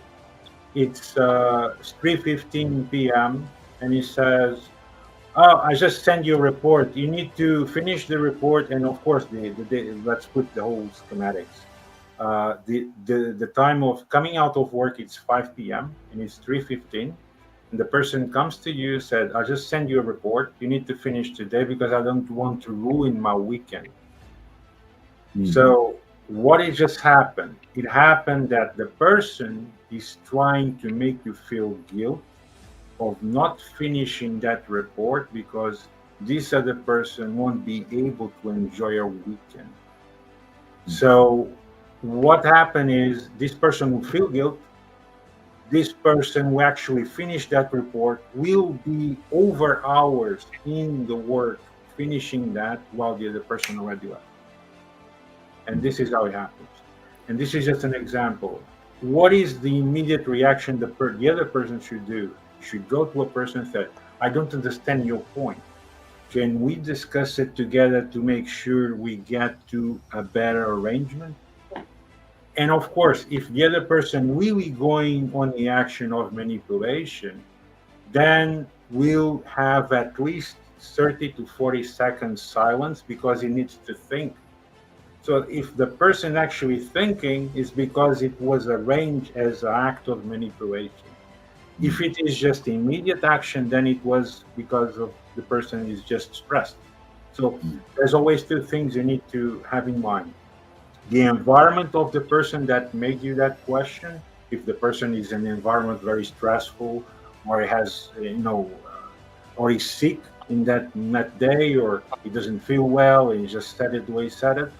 it's 3:15 p.m., and he says, "Oh, I just sent you a report. You need to finish the report." And of course, let's put the whole schematics. The time of coming out of work, it's 5 p.m. and it's 3:15. And the person comes to you, said, "I just sent you a report. You need to finish today because I don't want to ruin my weekend." So what it just happened? It happened that the person is trying to make you feel guilt of not finishing that report, because this other person won't be able to enjoy your weekend. So what happened is, this person will feel guilt. This person who actually finished that report will be over hours in the work finishing that, while the other person already left. And this is how it happens. And this is just an example. What is the immediate reaction the other person should do? Should go to a person and say, "I don't understand your point. Can we discuss it together to make sure we get to a better arrangement?" And of course, if the other person really going on the action of manipulation, then we'll have at least 30 to 40 seconds silence, because he needs to think. So if the person actually thinking, is because it was arranged as an act of manipulation. If it is just immediate action, then it was because of the person is just stressed. So there's always two things you need to have in mind. The environment of the person that made you that question. If the person is in an environment very stressful, or he has, or he's sick in that day, or he doesn't feel well and he just said it the way he said it,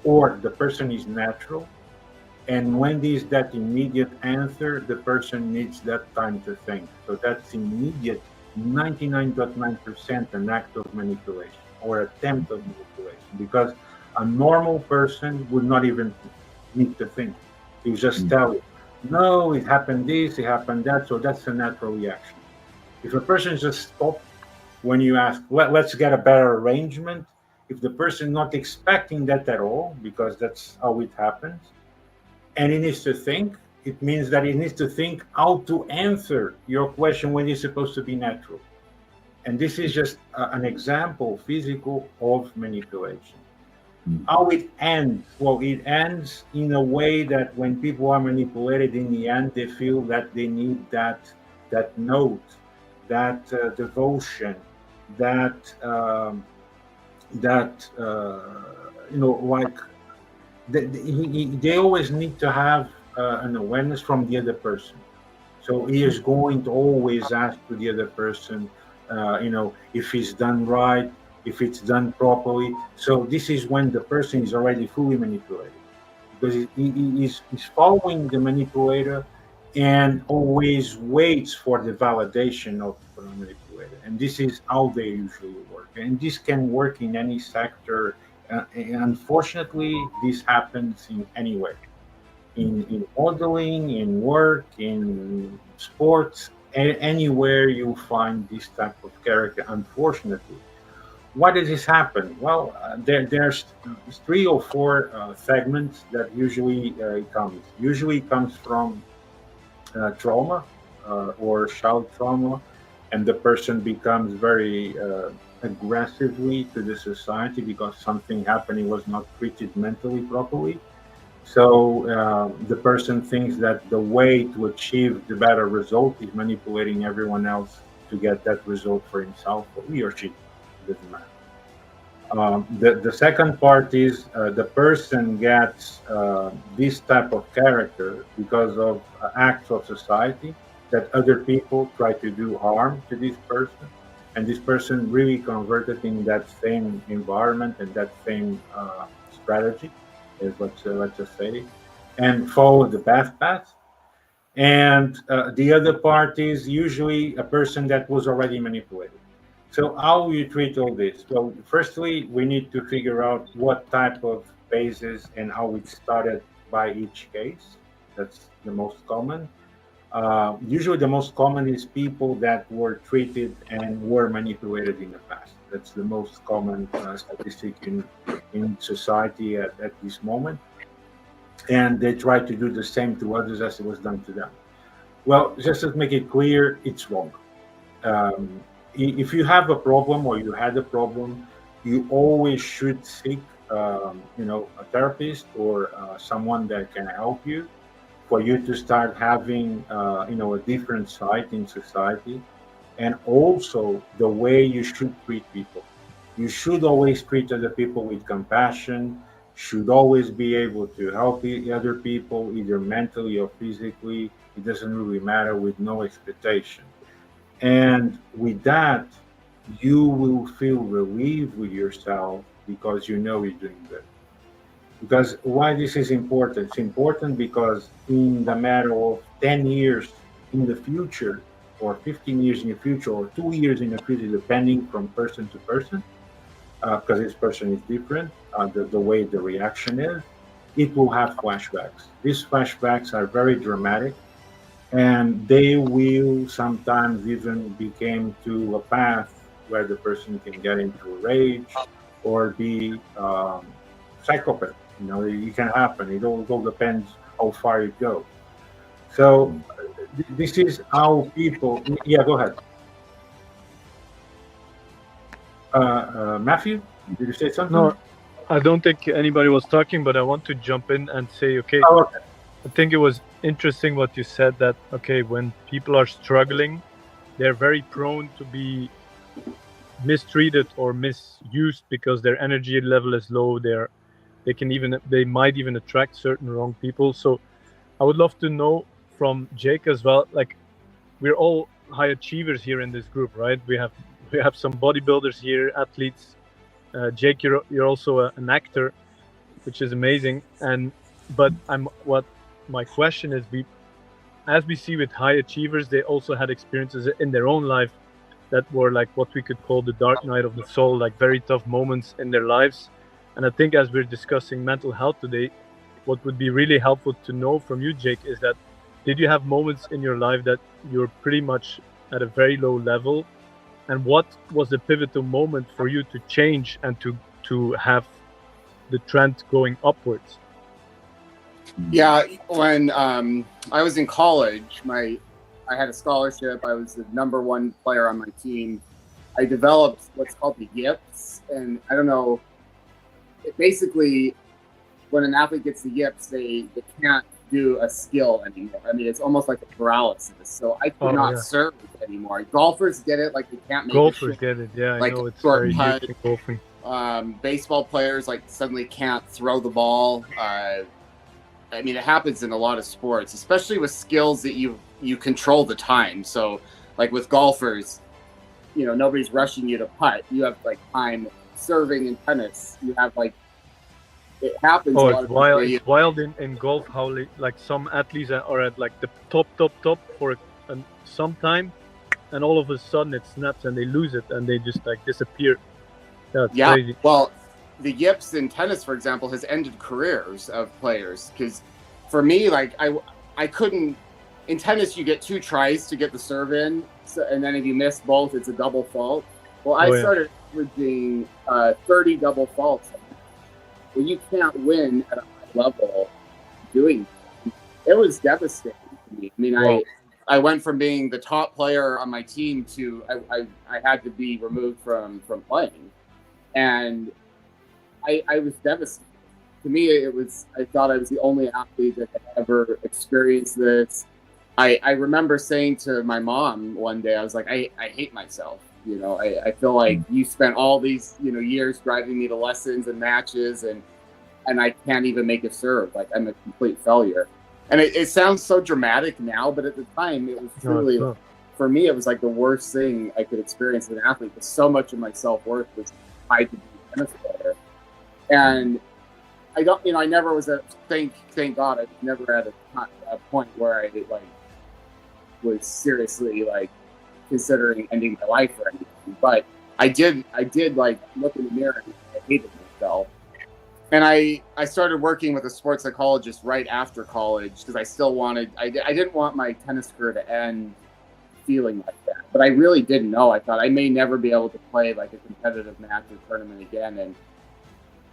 or the person is natural. And when there's that immediate answer, the person needs that time to think. So that's immediate, 99.9% an act of manipulation, or attempt of manipulation, because a normal person would not even need to think. He'll just tell you, "No, it happened this, it happened that." So that's a natural reaction. If a person just stops when you ask, let's get a better arrangement, if the person not expecting that at all, because that's how it happens, and he needs to think, it means that he needs to think how to answer your question when it's supposed to be natural. And this is just an example, physical, of manipulation. How it ends? Well, it ends in a way that when people are manipulated, in the end, they feel that they need that note, that devotion, that like they always need to have an awareness from the other person. So he is going to always ask to the other person, if he's done right, if it's done properly. So this is when the person is already fully manipulated, because he's following the manipulator and always waits for the validation of the manipulator. And this is how they usually work. And this can work in any sector. And unfortunately, this happens in anywhere. In modeling, in work, in sports, anywhere you find this type of character, unfortunately. Why does this happen? Well, there's 3 or 4 segments that usually comes. Usually comes from trauma or child trauma, and the person becomes very aggressively to the society because something happened, he was not treated mentally properly. So the person thinks that the way to achieve the better result is manipulating everyone else to get that result for himself, or he or she. It doesn't matter. The second part is the person gets this type of character because of acts of society that other people try to do harm to this person, and this person really converted in that same environment and that same strategy, is let's just say, and follow the bad path. And the other part is usually a person that was already manipulated. So how you treat all this? Well, firstly, we need to figure out what type of basis and how it started by each case. That's the most common. Usually, the most common is people that were treated and were manipulated in the past. That's the most common statistic in society at this moment. And they try to do the same to others as it was done to them. Well, just to make it clear, it's wrong. Um, if you have a problem or you had a problem, you always should seek, a therapist or someone that can help you for you to start having, a different side in society, and also the way you should treat people. You should always treat other people with compassion. Should always be able to help other people, either mentally or physically. It doesn't really matter, with no expectation. And with that, you will feel relieved with yourself because you know you're doing good. Because why this is important? It's important because in the matter of 10 years in the future, or 15 years in the future, or 2 years in the future, depending from person to person, because each person is different, the way the reaction is, it will have flashbacks. These flashbacks are very dramatic, and they will sometimes even become to a path where the person can get into a rage or be psychopath. It can happen. It all depends how far it goes. So this is how people. Yeah, go ahead. Matthew, did you say something? No, I don't think anybody was talking, but I want to jump in and say, okay, Oh, okay. I think it was interesting what you said, that, okay, when people are struggling, they're very prone to be mistreated or misused because their energy level is low. They might even attract certain wrong people. So I would love to know from Jake as well, like, we're all high achievers here in this group, right? We have some bodybuilders here, athletes. Jake, you're also an actor, which is amazing. But what my question is, as we see with high achievers, they also had experiences in their own life that were like what we could call the dark night of the soul, like very tough moments in their lives. And I think as we're discussing mental health today, what would be really helpful to know from you, Jake, is that, did you have moments in your life that you're pretty much at a very low level? And what was the pivotal moment for you to change and to have the trend going upwards? Yeah, when I was in college, I had a scholarship. I was the #1 player on my team. I developed what's called the yips, and I don't know. Basically, when an athlete gets the yips, they can't do a skill anymore. I mean, it's almost like a paralysis. So I could not serve anymore. Golfers get it, like they can't make Golfers get it, yeah. like I know it's short very putt. huge in golfing. Baseball players like suddenly can't throw the ball. I mean, it happens in a lot of sports, especially with skills that you control the time. So, like with golfers, nobody's rushing you to putt. You have like time. Serving in tennis, you have like, it happens. Oh, it's wild! It's wild in golf how like some athletes are at like the top for some time, and all of a sudden it snaps and they lose it and they just like disappear. Yeah, crazy. Well, the yips in tennis, for example, has ended careers of players, because for me, like I couldn't. In tennis, you get 2 tries to get the serve in, and then if you miss both, it's a double fault. Well, I started averaging 30 double faults. Well, you can't win at a high level doing that. It was devastating to me. I mean, I went from being the top player on my team to I had to be removed from playing, and I was devastated. to me, I thought I was the only athlete that had ever experienced this. I remember saying to my mom one day, I was like, I hate myself. You know, I feel like you spent all these, you know, years driving me to lessons and matches, and I can't even make a serve. Like, I'm a complete failure. And it sounds so dramatic now, but at the time it was truly, for me, it was like the worst thing I could experience as an athlete, because so much of my self-worth was tied to being a tennis player. And I don't, you know, I never was thank God, I was never at a point where I like was seriously like considering ending my life or anything. But I did like look in the mirror and I hated myself. And I started working with a sports psychologist right after college, because I still wanted, I didn't want my tennis career to end feeling like that. But I really didn't know. I thought I may never be able to play like a competitive match or tournament again.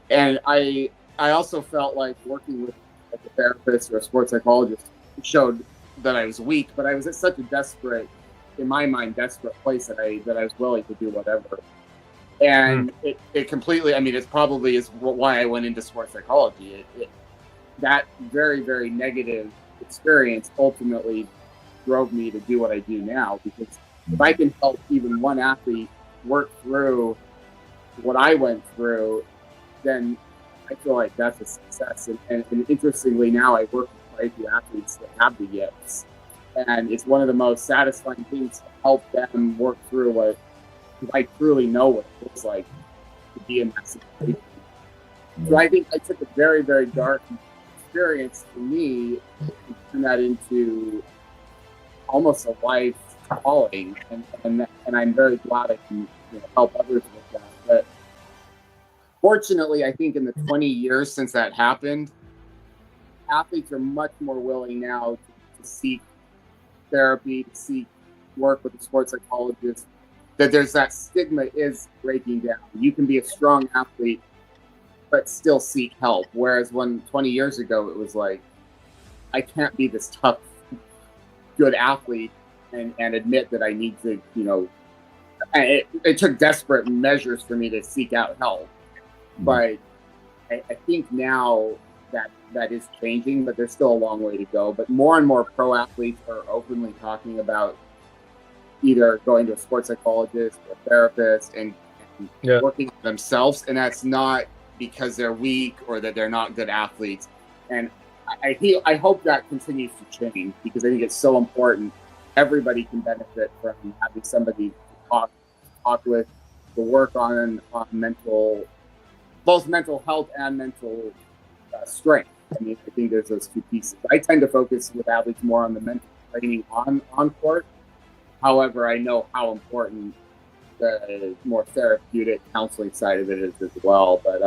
And I also felt like working with like a therapist or a sports psychologist showed that I was weak, but I was at such a desperate, in my mind, desperate place that I was willing to do whatever. And it completely, I mean, it probably is why I went into sports psychology. That very, very negative experience ultimately drove me to do what I do now, because if I can help even one athlete work through what I went through, then I feel like that's a success. And interestingly, now I work with quite a few athletes that have the gifts, and it's one of the most satisfying things to help them work through what I truly know what it feels like to be in that situation. So I think I took a very, very dark experience for me and turned that into almost a life calling, and I'm very glad I can, you know, help others with that. But fortunately, I think in the 20 years since that happened, athletes are much more willing now to seek therapy, to seek work with a sports psychologist. That there's that stigma is breaking down. You can be a strong athlete, but still seek help. Whereas when 20 years ago, it was like, I can't be this tough, good athlete and admit that I need to, you know, it took desperate measures for me to seek out help. But I think now that is changing, but there's still a long way to go. But more and more pro athletes are openly talking about either going to a sports psychologist or therapist and working on themselves. And that's not because they're weak or that they're not good athletes. And I hope that continues to change, because I think it's so important. Everybody can benefit from having somebody to talk with, to work on both mental health and mental strength. I mean, I think there's those two pieces. I tend to focus with athletes more on the mental training on court. However, I know how important the more therapeutic counseling side of it is as well. But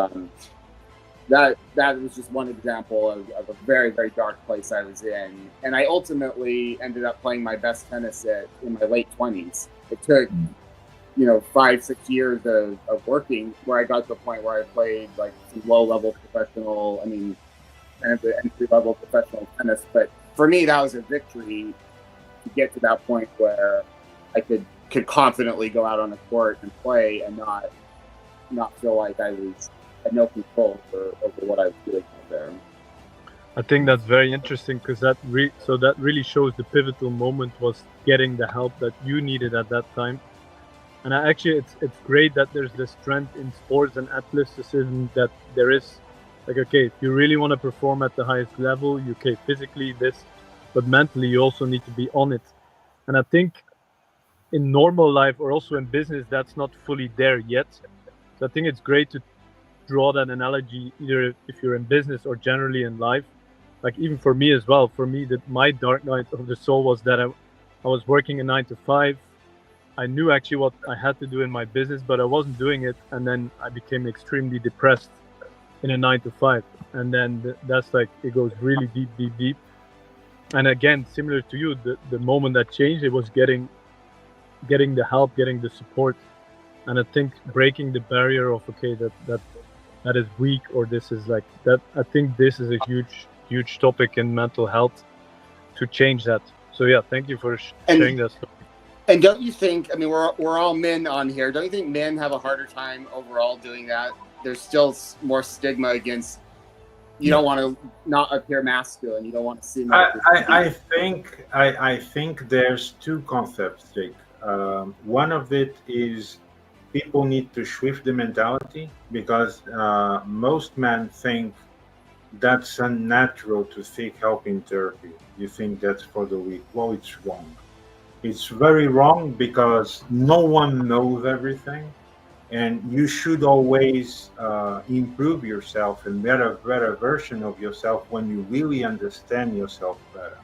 that was just one example of a very, very dark place I was in. And I ultimately ended up playing my best tennis in my late 20s. It took, you know, 5-6 years of working where I got to a point where I played like some low-level professional, I mean, kind of the entry-level professional tennis. But for me, that was a victory to get to that point where I could confidently go out on the court and play and not feel like I had no control over what I was doing out there. I think that's very interesting, because that really shows the pivotal moment was getting the help that you needed at that time. And it's great that there's this trend in sports and athleticism that there is like, okay, if you really want to perform at the highest level, physically this, but mentally you also need to be on it. And I think in normal life or also in business, that's not fully there yet. So I think it's great to draw that analogy, either if you're in business or generally in life. Like even for me as well, my dark night of the soul was that I was working a 9 to 5. I knew actually what I had to do in my business, but I wasn't doing it. And then I became extremely depressed in a 9 to 5. And then that's like, it goes really deep. And again, similar to you, the moment that changed, it was getting the help, getting the support. And I think breaking the barrier of, okay, that is weak, or this is like that. I think this is a huge topic in mental health to change that. So yeah, thank you for sharing that story. And don't you think, I mean, we're all men on here. Don't you think men have a harder time overall doing that? There's still more stigma against you don't want to not appear masculine. You don't want to seem I, like I, I think I think there's two concepts, Jake. One of it is people need to shift the mentality because most men think that's unnatural to seek help in therapy. You think that's for the weak. Well, it's wrong. It's very wrong because no one knows everything, and you should always improve yourself and better version of yourself when you really understand yourself better.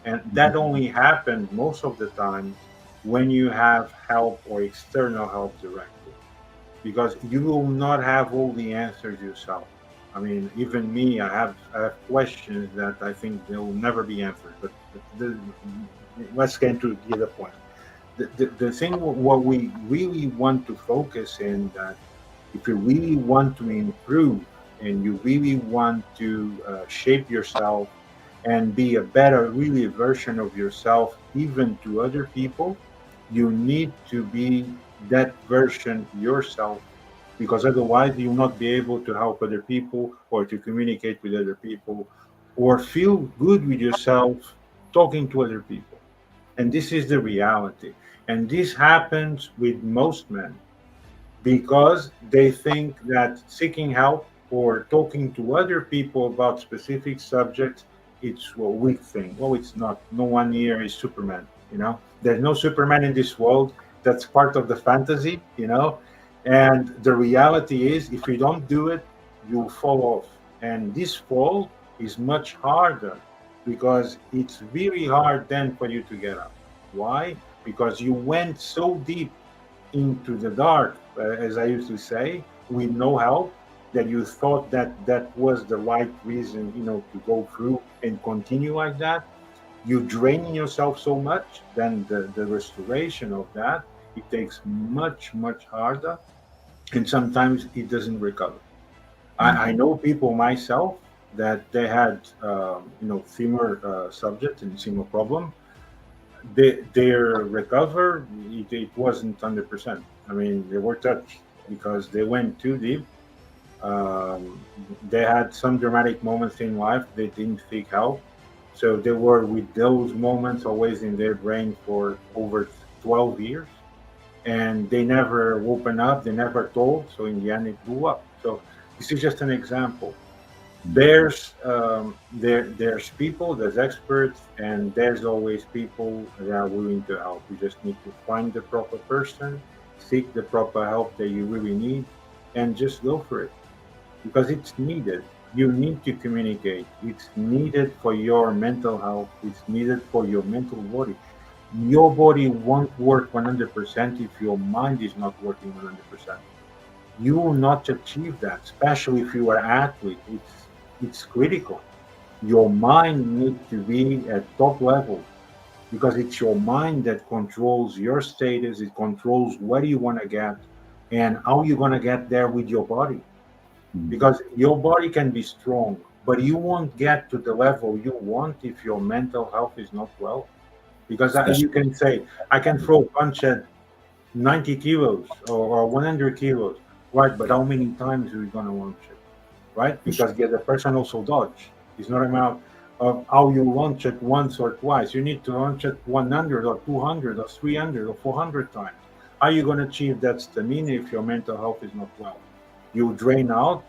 And that only happens most of the time when you have help or external help directly, because you will not have all the answers yourself. I mean, even me, I have questions that I think they will never be answered. But let's get to the other point. The thing what we really want to focus in that if you really want to improve and you really want to shape yourself and be a better really version of yourself even to other people, you need to be that version yourself, because otherwise you'll not be able to help other people or to communicate with other people or feel good with yourself talking to other people. And this is the reality. And this happens with most men because they think that seeking help or talking to other people about specific subjects, it's a weak thing. Well, it's not. No one here is Superman, you know. There's no Superman in this world. That's part of the fantasy, you know. And the reality is, if you don't do it, you fall off. And this fall is much harder because it's very hard then for you to get up. Why? Because you went so deep into the dark, as I used to say, with no help, that you thought that that was the right reason, you know, to go through and continue like that. You draining yourself so much, then the restoration of that, it takes much harder, and sometimes it doesn't recover. I know people myself that they had, similar subject and similar problem. Their recover, it wasn't 100%. I mean, they were touched because they went too deep. They had some dramatic moments in life. They didn't seek help, so they were with those moments always in their brain for over 12 years, and they never opened up. They never told. So in the end, it blew up. So this is just an example. There's people, there's experts, and there's always people that are willing to help. You just need to find the proper person, seek the proper help that you really need, and just go for it because it's needed. You need to communicate. It's needed for your mental health. It's needed for your mental body. Your body won't work 100% if your mind is not working 100%. You will not achieve that, especially if you are an athlete. It's critical. Your mind needs to be at top level because it's your mind that controls your status. It controls where you want to get and how you're going to get there with your body. Because your body can be strong, but you won't get to the level you want if your mental health is not well. Because you can say, I can throw a punch at 90 kilos or 100 kilos, right? But how many times are you going to launch it, right? Because the other person also dodge. It's not a matter of how you launch it once or twice. You need to launch it 100 or 200 or 300 or 400 times. How are you going to achieve that stamina if your mental health is not well? You drain out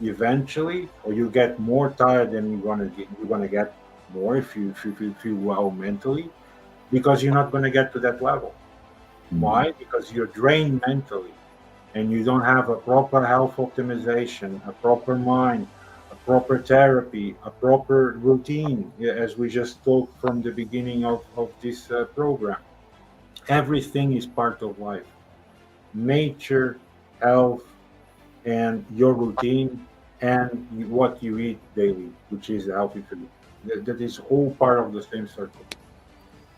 eventually, or you get more tired than you're gonna get more if you feel well mentally, because you're not gonna get to that level. Why? Because you're drained mentally and you don't have a proper health optimization, a proper mind, a proper therapy, a proper routine, as we just talked from the beginning of this program. Everything is part of life. Nature, health, and your routine and what you eat daily, which is healthy food. That is all part of the same circle.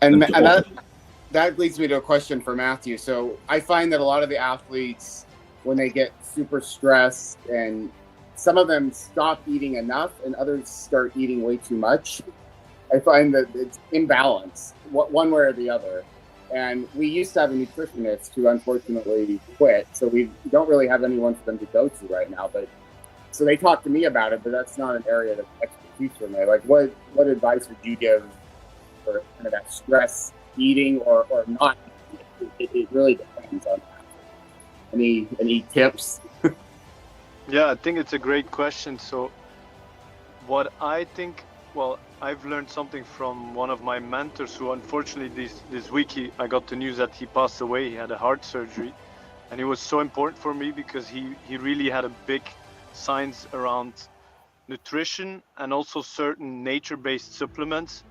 And that leads me to a question for Matthew. So I find that a lot of the athletes, when they get super stressed, and some of them stop eating enough and others start eating way too much, I find that it's imbalance, one way or the other. And we used to have a nutritionist who unfortunately quit, so we don't really have anyone for them to go to right now. But So they talk to me about it, but that's not an area of expertise for me. Like, what advice would you give for kind of that stress eating or not eating? It really depends on that. Any tips? Yeah, I think it's a great question. So what I think, well, I've learned something from one of my mentors who unfortunately this week I got the news that he passed away. He had a heart surgery, and it was so important for me because he really had a big science around nutrition and also certain nature-based supplements.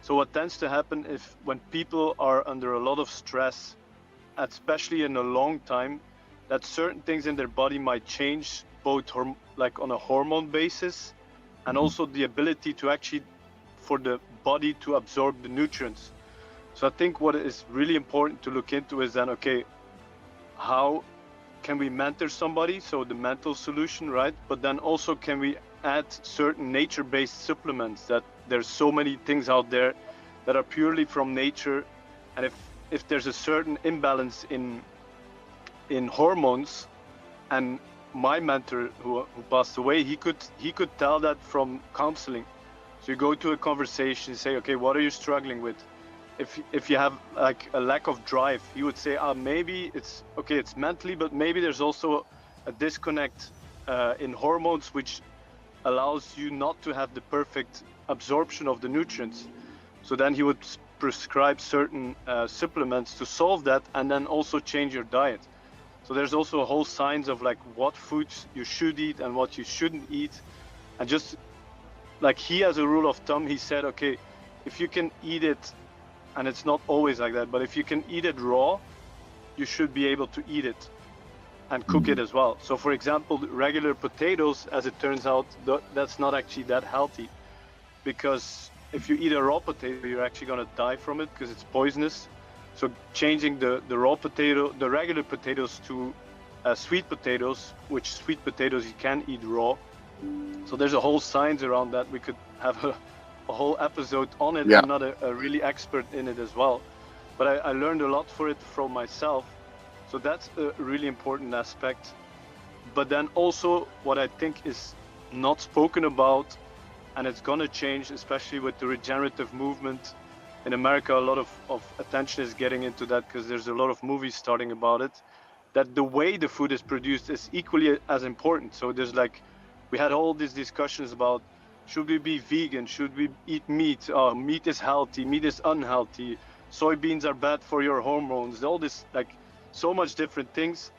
So what tends to happen if when people are under a lot of stress, especially in a long time, that certain things in their body might change, both like on a hormone basis, and also the ability to actually for the body to absorb the nutrients. So I think what is really important to look into is then, okay, how can we mentor somebody? So the mental solution, right? But then also can we add certain nature-based supplements? That there's so many things out there that are purely from nature, and if there's a certain imbalance in hormones, and my mentor who passed away, he could tell that from counseling. So you go to a conversation, say, okay, what are you struggling with? If you have like a lack of drive, he would say, maybe it's okay, it's mentally, but maybe there's also a disconnect in hormones, which allows you not to have the perfect absorption of the nutrients. So then he would prescribe certain supplements to solve that, and then also change your diet. So there's also a whole science of like what foods you should eat and what you shouldn't eat. And just like he has a rule of thumb, he said, okay, if you can eat it, and it's not always like that, but if you can eat it raw, you should be able to eat it and cook it as well. So for example, regular potatoes, as it turns out, that's not actually that healthy, because if you eat a raw potato, you're actually going to die from it because it's poisonous. So changing the raw potato, the regular potatoes to sweet potatoes, which sweet potatoes you can eat raw. So there's a whole science around that. We could have a whole episode on it. Yeah. I'm not a really expert in it as well, but I learned a lot for it from myself. So that's a really important aspect. But then also what I think is not spoken about, and it's going to change, especially with the regenerative movement. In America, a lot of attention is getting into that because there's a lot of movies starting about it, that the way the food is produced is equally as important. So there's like, we had all these discussions about, should we be vegan? Should we eat meat? Meat is healthy, meat is unhealthy. Soybeans are bad for your hormones. All this, like so much different things.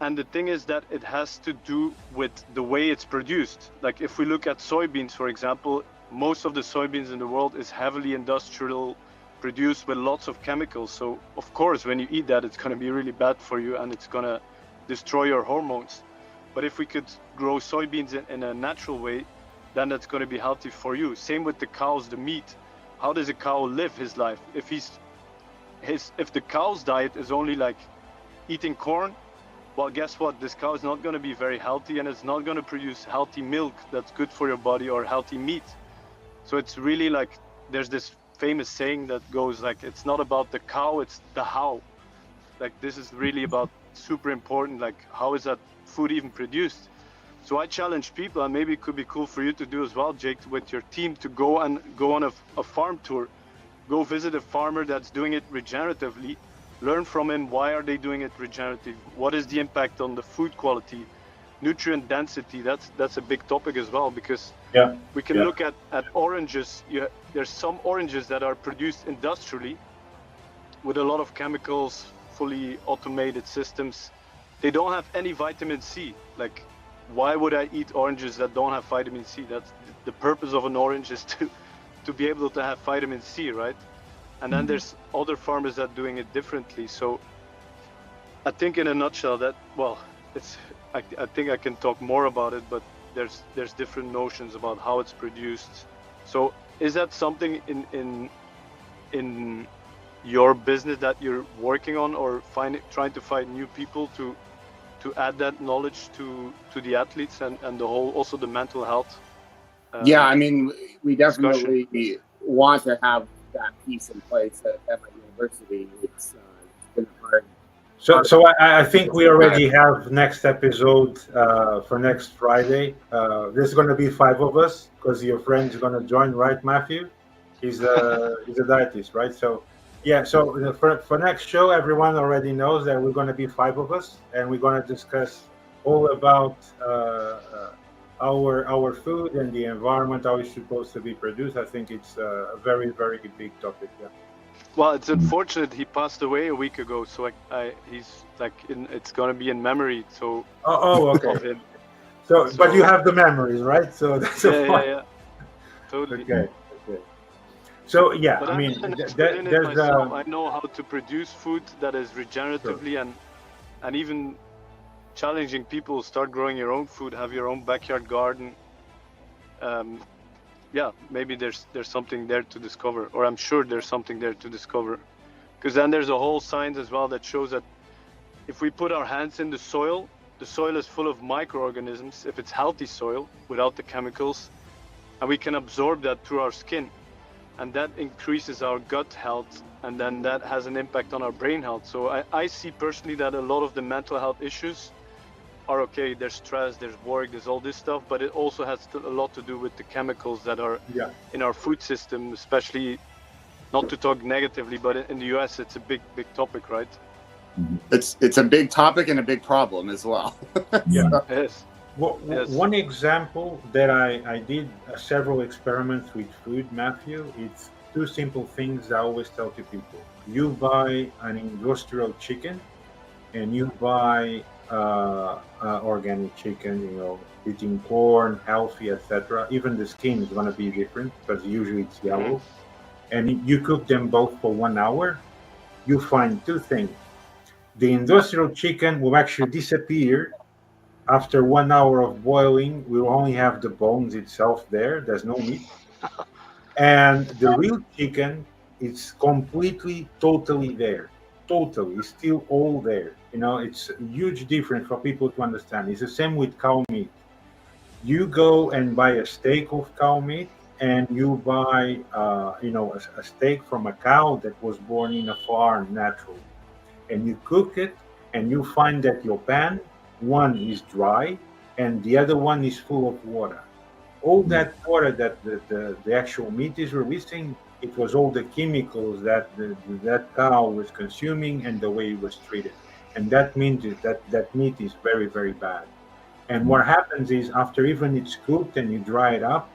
And the thing is that it has to do with the way it's produced. Like if we look at soybeans, for example, most of the soybeans in the world is heavily industrial produced with lots of chemicals. So of course, when you eat that, it's going to be really bad for you and it's going to destroy your hormones. But if we could grow soybeans in a natural way, then that's going to be healthy for you. Same with the cows, the meat. How does a cow live his life? If the cow's diet is only like eating corn, well, guess what? This cow is not going to be very healthy, and it's not going to produce healthy milk that's good for your body or healthy meat. So it's really like, there's this famous saying that goes like, it's not about the cow, it's the how. Like this is really about super important, like how is that food even produced? So I challenge people, and maybe it could be cool for you to do as well, Jake, with your team, to go on a farm tour. Go visit a farmer that's doing it regeneratively. Learn from him, why are they doing it regenerative? What is the impact on the food quality? Nutrient density, that's a big topic as well, because we can look at oranges. There's some oranges that are produced industrially with a lot of chemicals, fully automated systems. They don't have any vitamin C. Like, why would I eat oranges that don't have vitamin C? That's the purpose of an orange, is to be able to have vitamin C, right? And then there's other farmers that are doing it differently. So I think in a nutshell that, well, I think I can talk more about it, but there's different notions about how it's produced. So is that something in your business that you're working on, or trying to find new people to add that knowledge to the athletes and the whole, also the mental health? Yeah, I mean, we definitely discussion. want to have that piece in place at my university. It's been a hard So I think we already have next episode for next Friday. There's going to be 5 of us because your friend's going to join, right, Matthew? He's a dietist, right? So yeah. So for next show, everyone already knows that we're going to be 5 of us, and we're going to discuss all about our food and the environment, how it's supposed to be produced. I think it's a very very big topic. Yeah. Well, it's unfortunate he passed away a week ago, so he's like it's gonna be in memory. So Okay. of him. So, but So- you have the memories, right? So that's a point. Yeah, totally. Okay. So yeah, But I I'm mean, not an expert in it there's myself. I know how to produce food that is regeneratively and even challenging people start growing your own food, have your own backyard garden. Yeah, maybe there's something there to discover, or I'm sure there's something there to discover, because then there's a whole science as well that shows that if we put our hands in the soil is full of microorganisms if it's healthy soil without the chemicals, and we can absorb that through our skin, and that increases our gut health, and then that has an impact on our brain health. So I see personally that a lot of the mental health issues are okay. There's stress, there's work, there's all this stuff, but it also has a lot to do with the chemicals that are in our food system, especially, not to talk negatively, but in the US it's a big topic, right? It's a big topic and a big problem as well. Yeah. Yes. Well, Yes. one example that I did several experiments with food, Matthew. It's 2 simple things I always tell to people. You buy an industrial chicken, and you buy organic chicken, eating corn, healthy, etc. Even the skin is going to be different because usually it's yellow. And you cook them both for 1 hour, you find 2 things. The industrial chicken will actually disappear after 1 hour of boiling. We'll only have the bones itself there. There's no meat. And the real chicken is completely, totally there. Totally. It's still all there. It's a huge difference for people to understand. It's the same with cow meat. You go and buy a steak of cow meat, and you buy, a steak from a cow that was born in a farm naturally. And you cook it, and you find that your pan, one is dry, and the other one is full of water. All that water that the actual meat is releasing, it was all the chemicals that that cow was consuming and the way it was treated. And that means that meat is very, very bad. And what happens is, after even it's cooked and you dry it up,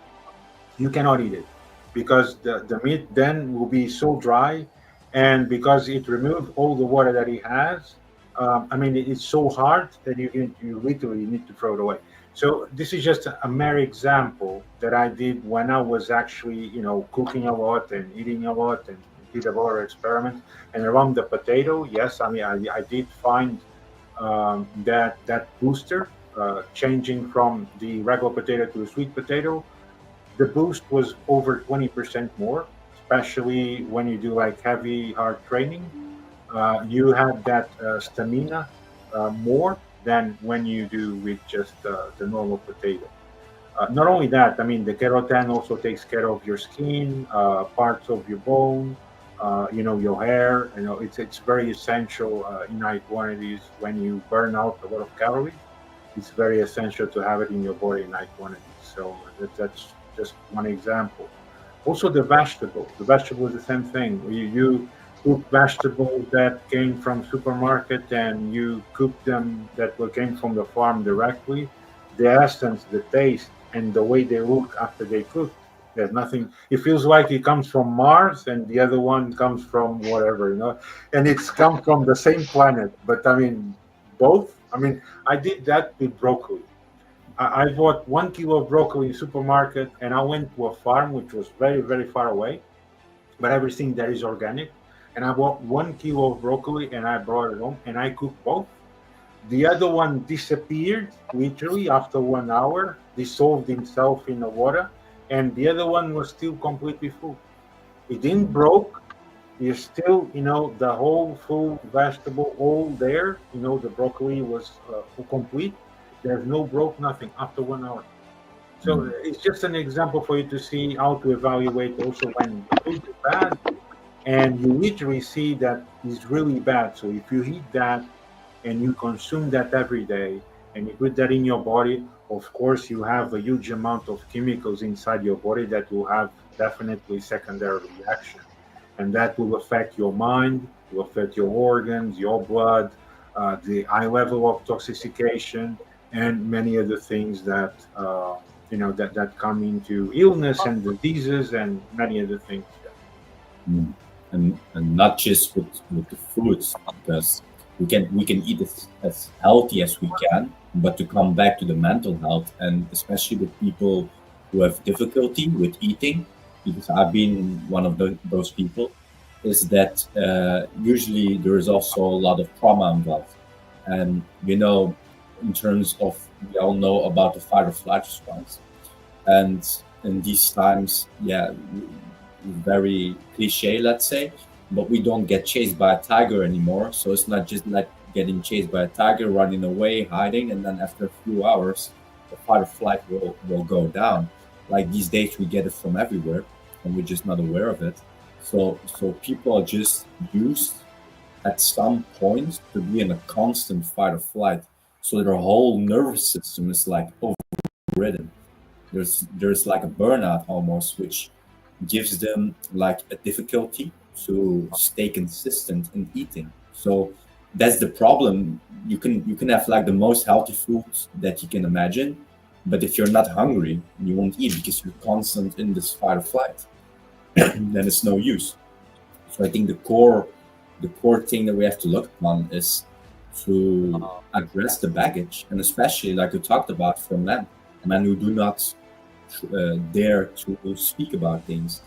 you cannot eat it because the meat then will be so dry, and because it removed all the water that it has, it's so hard that you literally need to throw it away. So this is just a mere example that I did when I was actually, cooking a lot and eating a lot, and did a lot of experiments. And around the potato, yes, I did find that booster, changing from the regular potato to a sweet potato. The boost was over 20% more, especially when you do like heavy, hard training. You have that stamina more than when you do with just the normal potato. Not only that, the keratin also takes care of your skin, parts of your bone, your hair. It's very essential in high quantities when you burn out a lot of calories. It's very essential to have it in your body in high quantities. So that's just one example. Also, the vegetable. The vegetable is the same thing. You cook vegetables that came from supermarket, and you cook them that came from the farm directly. The essence, the taste, and the way they look after they cook, there's nothing. It feels like it comes from Mars, and the other one comes from whatever, and it's come from the same planet. But both. I did that with broccoli. I bought 1 kilo of broccoli in supermarket, and I went to a farm which was very, very far away, but everything there is organic. And I bought 1 kilo of broccoli, and I brought it home, and I cooked both. The other one disappeared literally after 1 hour, dissolved himself in the water, and the other one was still completely full. It didn't broke. It's still, the whole full vegetable all there. The broccoli was complete. There's no broke, nothing after 1 hour. So it's just an example for you to see how to evaluate also when food is bad, and you literally see that it's really bad. So if you eat that, and you consume that every day, and you put that in your body, of course, you have a huge amount of chemicals inside your body that will have definitely secondary reaction, and that will affect your mind, will affect your organs, your blood, the high level of toxification, and many other things that that come into illness and diseases and many other things. Mm. And not just with the foods, because we can eat as healthy as we can, but to come back to the mental health, and especially with people who have difficulty with eating, because I've been one of those people, is that usually there is also a lot of trauma involved. And in terms of, we all know about the fight or flight response, and in these times, yeah, very cliche, let's say, but we don't get chased by a tiger anymore. So it's not just like getting chased by a tiger, running away, hiding, and then after a few hours, the fight or flight will go down. Like these days, we get it from everywhere, and we're just not aware of it. So people are just used at some point to be in a constant fight or flight. So their whole nervous system is like overridden. There's like a burnout almost, which gives them like a difficulty to stay consistent in eating. So that's the problem. You can have like the most healthy foods that you can imagine, but if you're not hungry, you won't eat because you're constant in this fight or flight. Then it's no use. So I think the core thing that we have to look upon is to address the baggage, and especially like we talked about for men who do not dare to speak about things,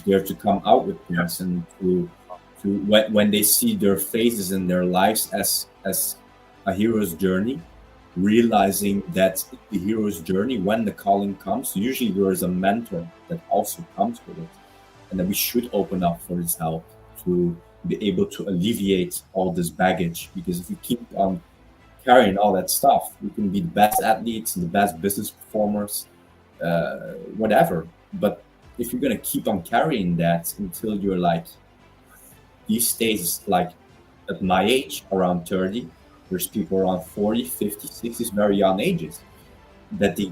dare to come out with things, and to when they see their faces and their lives as a hero's journey, realizing that the hero's journey, when the calling comes, usually there is a mentor that also comes with it, and that we should open up for his help to be able to alleviate all this baggage. Because if we keep on carrying all that stuff, we can be the best athletes and the best business performers, whatever. But if you're gonna keep on carrying that until you're like, these days, like at my age, around 30, there's people around 40, 50, 60, very young ages, that they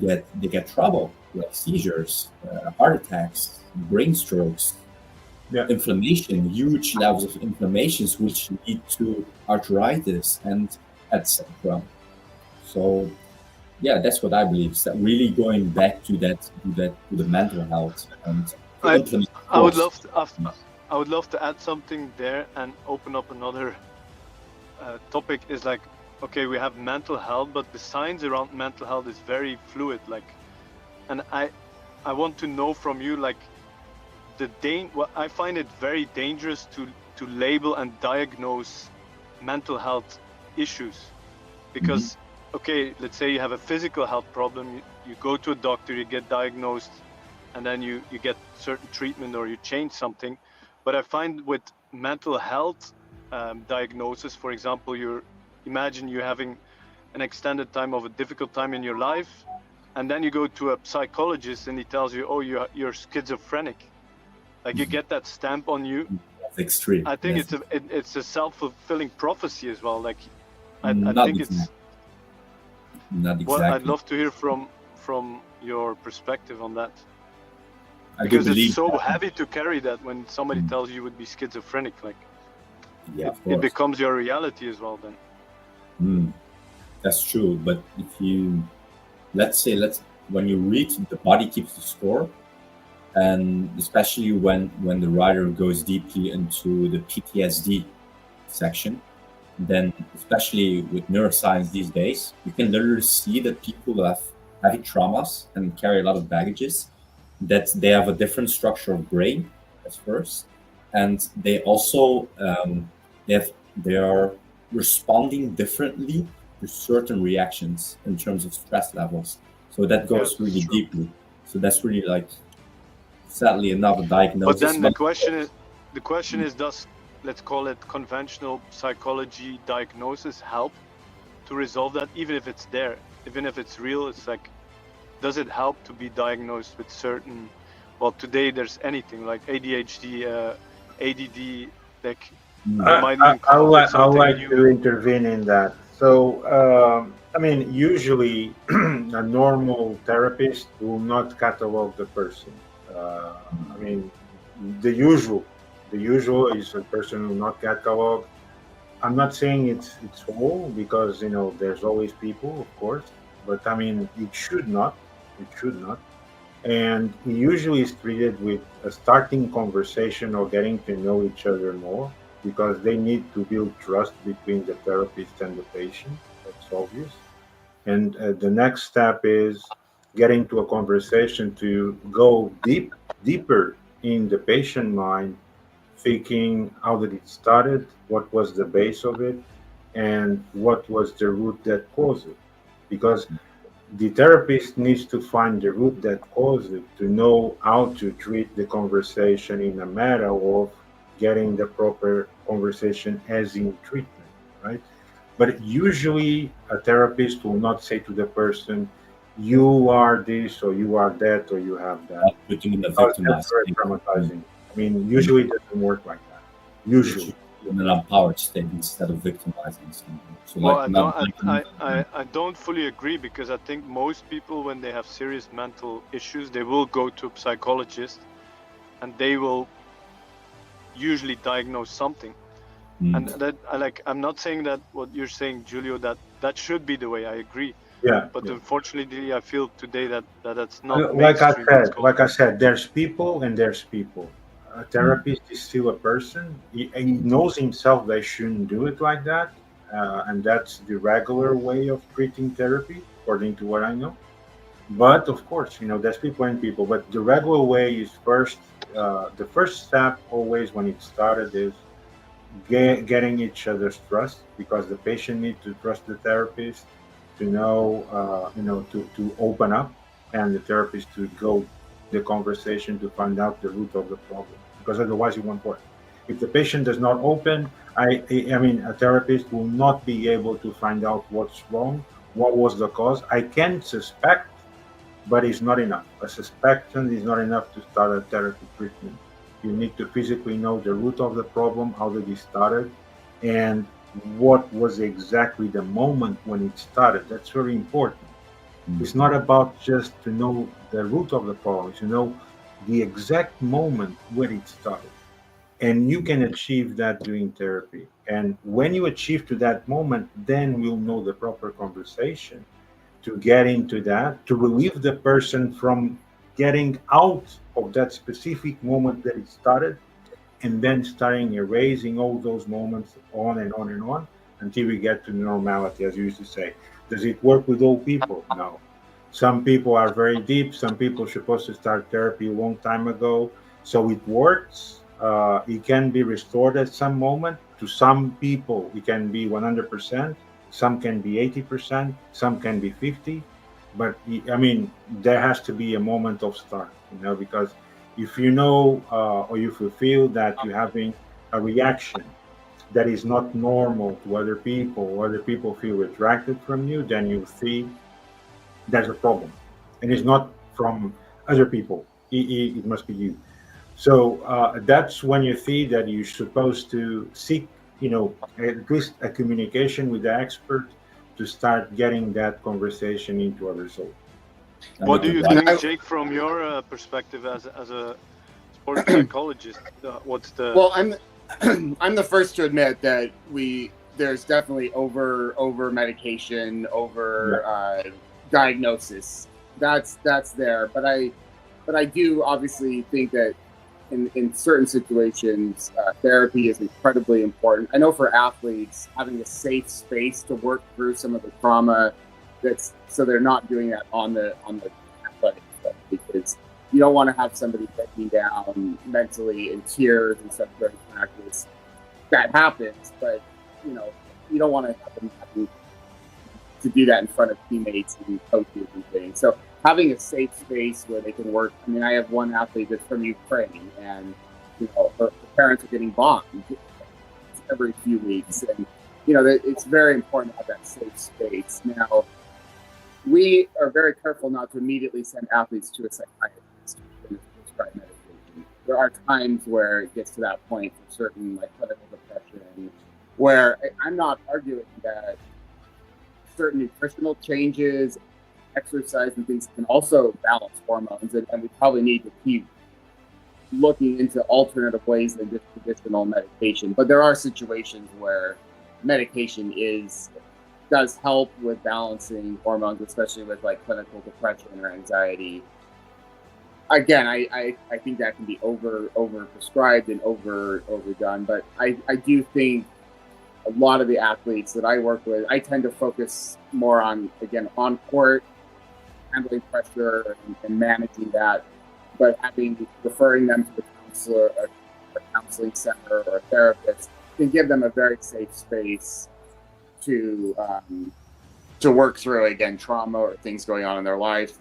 get trouble, like seizures, heart attacks, brain strokes, Yeah. inflammation, huge levels of inflammations, which lead to arthritis and etc. So yeah, that's what I believe. Is that really going back to the mental health and to I implement I would course. love to I would love to add something there and open up another topic. Is like, okay, we have mental health, but the science around mental health is very fluid. Like, and I want to know from you, like, well, I find it very dangerous to label and diagnose mental health issues, because okay, let's say you have a physical health problem, you go to a doctor, you get diagnosed, and then you get certain treatment or you change something. But I find with mental health diagnosis, for example, imagine you're having an extended time of a difficult time in your life, and then you go to a psychologist and he tells you, oh, you're schizophrenic. Like, you get that stamp on you. That's extreme. I think Yes. it's a self-fulfilling prophecy as well. Like, I Not think exactly. it's Not well, I'd exactly. love to hear from your perspective on that, I do because it's believe so that. heavy to carry that when somebody tells you would be schizophrenic. Like, Yeah, of it course. becomes your reality as well then. That's true. But if you, let's when you read The Body Keeps the Score, and especially when the writer goes deeply into the PTSD section, then especially with neuroscience these days, you can literally see that people who have heavy traumas and carry a lot of baggages, that they have a different structure of brain at first, and they also they are responding differently to certain reactions in terms of stress levels. So that Yeah, goes really sure. deeply. So that's really like, sadly enough, a But diagnosis. then the But question is, does, let's call it, conventional psychology diagnosis help to resolve that? Even if it's there, even if it's real, it's like, does it help to be diagnosed with certain, well, today there's anything like ADHD, ADD, like, they I, might I, even come up with I'll something like new. to intervene in that. So, I mean, usually a normal therapist will not catalog the person. I mean, the usual, the usual is a person will not catalog. I'm not saying it's all because there's always people, of course, but I mean it should not. It should not. And it usually is treated with a starting conversation or getting to know each other more because they need to build trust between the therapist and the patient. That's obvious. And the next step is getting to a conversation to go deeper in the patient mind, thinking how did it started, what was the base of it, and what was the root that caused it. Because the therapist needs to find the root that caused it to know how to treat the conversation in a matter of getting the proper conversation as in treatment, right? But usually a therapist will not say to the person, you are this or you are that or you have that. Not putting in the Because that's very victimizing. traumatizing. I mean, usually it doesn't work like that. Usually. In an empowered state instead of victimizing someone. So Well, like not like I don't fully agree because I think most people, when they have serious mental issues, they will go to a psychologist and they will usually diagnose something. And that I'm not saying that what you're saying, Julio, that should be the way. I agree. Yeah. But yeah. unfortunately, I feel today that that's not Like I mainstream. like I said, there's people and there's people. A therapist is still a person. He knows himself they shouldn't do it like that, and that's the regular way of treating therapy, according to what I know. But of course, there's people and people. But the regular way is first. The first step always when it started is getting each other's trust because the patient needs to trust the therapist to know, to open up, and the therapist to go the conversation to find out the root of the problem because otherwise it won't work. If the patient does not open, I mean, a therapist will not be able to find out what's wrong, what was the cause. I can suspect, but it's not enough. A suspicion is not enough to start a therapy treatment. You need to physically know the root of the problem, how did it started, and what was exactly the moment when it started. That's very important. It's not about just to know the root of the problem, it's to know the exact moment when it started. And you can achieve that doing therapy. And when you achieve to that moment, then we'll know the proper conversation to get into that, to relieve the person from getting out of that specific moment that it started, and then starting erasing all those moments on and on and on until we get to normality, as you used to say. Does it work with all people? No. Some people are very deep. Some people are supposed to start therapy a long time ago. So it works. It can be restored at some moment. To some people, it can be 100%. Some can be 80%. Some can be 50. But I mean, there has to be a moment of start, because if you know or if you feel that you're having a reaction that is not normal to other people, or other people feel attracted from you, then you see there's a problem, and it's not from other people. It must be you. So that's when you see that you're supposed to seek, at least a communication with the expert to start getting that conversation into a result. What do you And think, Jake, from your perspective as a sports psychologist? What's the well, I'm the first to admit that there's definitely over medication, over diagnosis. That's there, but I do obviously think that in certain situations, therapy is incredibly important. I know for athletes, having a safe space to work through some of the trauma, so they're not doing that on the athletic stuff, because you don't want to have somebody breaking down mentally in tears and stuff during practice. That happens, but you don't want to have them having to do that in front of teammates and coaches and things. So having a safe space where they can work. I mean, I have one athlete that's from Ukraine, and her parents are getting bombed every few weeks, and it's very important to have that safe space. Now, we are very careful not to immediately send athletes to a psychiatrist to prescribe medication. There are times where it gets to that point for certain, like clinical depression, where I'm not arguing that certain nutritional changes, exercise and things can also balance hormones, and we probably need to keep looking into alternative ways than just traditional medication. But there are situations where medication does help with balancing hormones, especially with like clinical depression or anxiety. Again, I think that can be over prescribed and overdone. But I do think a lot of the athletes that I work with, I tend to focus more on, again, on court, handling pressure and managing that, but referring them to a counselor, a counseling center, or a therapist can give them a very safe space to work through, again, trauma or things going on in their life.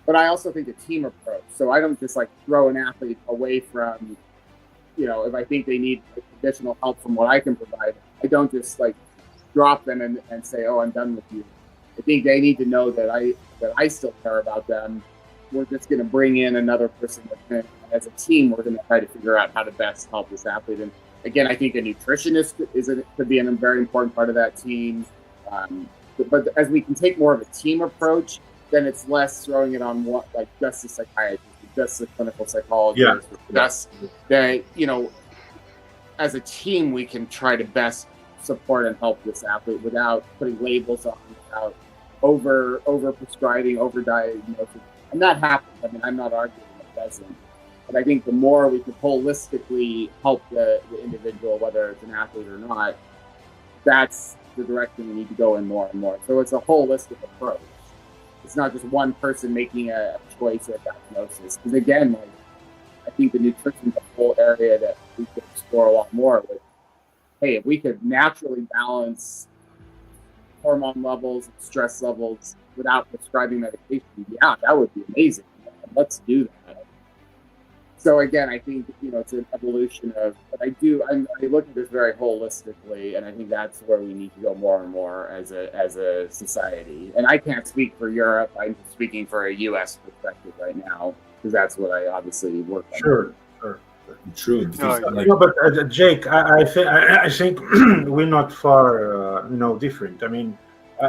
But I also think a team approach. So I don't just like throw an athlete away from, if I think they need additional help from what I can provide, I don't just like drop them and say, oh, I'm done with you. I think they need to know that I still care about them. We're just going to bring in another person. As a team, we're going to try to figure out how to best help this athlete. And again, I think a nutritionist could be a very important part of that team. But as we can take more of a team approach, then it's less throwing it on just the psychiatrist, just the clinical psychologist, just that, as a team, we can try to best support and help this athlete without putting labels on, without over prescribing, over diagnosing. And that happens. I mean, I'm not arguing it doesn't. But I think the more we can holistically help the individual, whether it's an athlete or not, that's the direction we need to go in more and more. So it's a holistic approach. It's not just one person making a choice or a diagnosis. Because again, I think the nutrition is a whole area that we could explore a lot more with. Hey, if we could naturally balance hormone levels and stress levels without prescribing medication, yeah, that would be amazing. Let's do that. So again, I think it's an evolution of. But I look at this very holistically, and I think that's where we need to go more and more as a society. And I can't speak for Europe. I'm speaking for a U.S. perspective right now because that's what I obviously work on. Sure. True. But Jake, I think we're not far, different. I mean,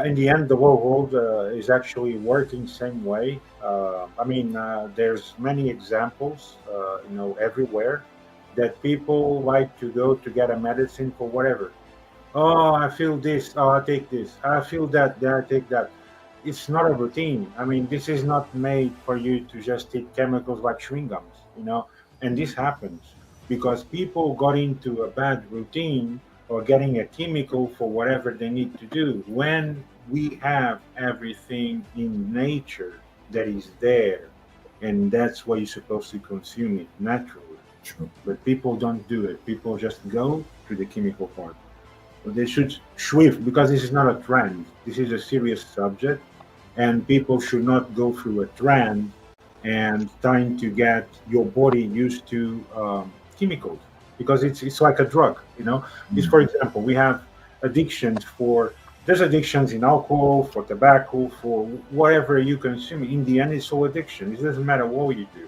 in the end, the whole world is actually working same way. There's many examples, everywhere that people like to go to get a medicine for whatever. Oh, I feel this. Oh, I take this. I feel that. Then I take that. It's not a routine. I mean, this is not made for you to just take chemicals like chewing gums, And this happens because people got into a bad routine or getting a chemical for whatever they need to do. When we have everything in nature that is there, and that's why you're supposed to consume it naturally. True. But people don't do it. People just go to the chemical part. But they should shift because this is not a trend. This is a serious subject, and people should not go through a trend and trying to get your body used to chemicals because it's like a drug. It's, for example, we have addictions there's addictions in alcohol, for tobacco, for whatever you consume. In the end, it's all addiction. It doesn't matter what you do,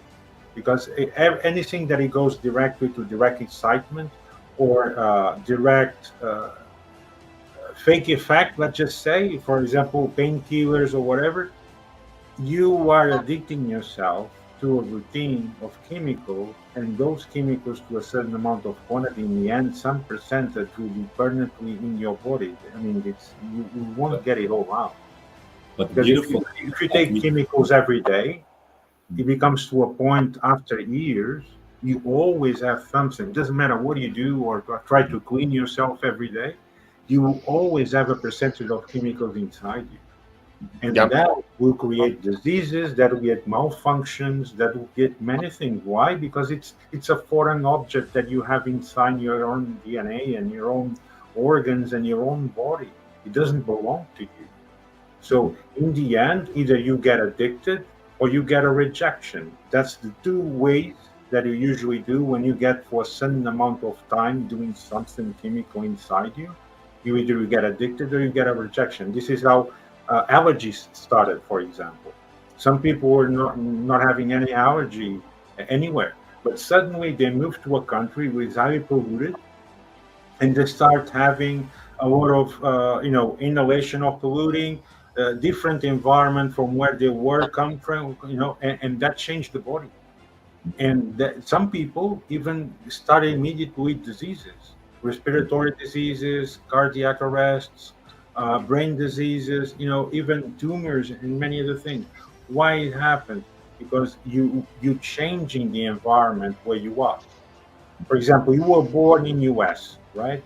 because anything that it goes directly to direct excitement or direct fake effect, let's just say, for example, painkillers or whatever, you are addicting yourself to a routine of chemicals, and those chemicals to a certain amount of quantity. In the end, some percentage will be permanently in your body. I mean, you won't get it all out. But because beautiful. If you take chemicals every day, it becomes to a point after years, you always have something. It doesn't matter what you do or try to clean yourself every day, you will always have a percentage of chemicals inside you. And that will create diseases, that will get malfunctions, that will get many things. Why? Because it's a foreign object that you have inside your own DNA and your own organs and your own body. It doesn't belong to you. So in the end, either you get addicted or you get a rejection. That's the two ways that you usually do when you get for a certain amount of time doing something chemical inside you. You either get addicted or you get a rejection. This is how allergies started, for example. Some people were not having any allergy anywhere, but suddenly they moved to a country which is highly polluted, and they start having a lot of inhalation of polluting, different environment from where they were come from, and that changed the body. And some people even start immediately with diseases, respiratory diseases, cardiac arrests, brain diseases, even tumors and many other things. Why it happens? Because you changing the environment where you are. For example, you were born in US, right?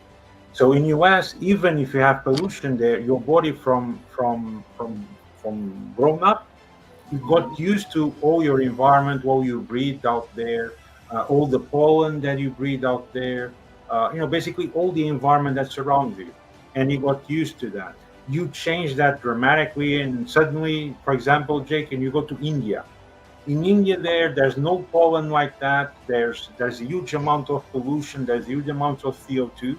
So in US, even if you have pollution there, your body from grown up, you got used to all your environment, what you breathe out there, all the pollen that you breathe out there, basically all the environment that surrounds you, and you got used to that. You change that dramatically, and suddenly, for example, Jake, and you go to India. In India, there's no pollen like that. There's a huge amount of pollution. There's huge amounts of CO2.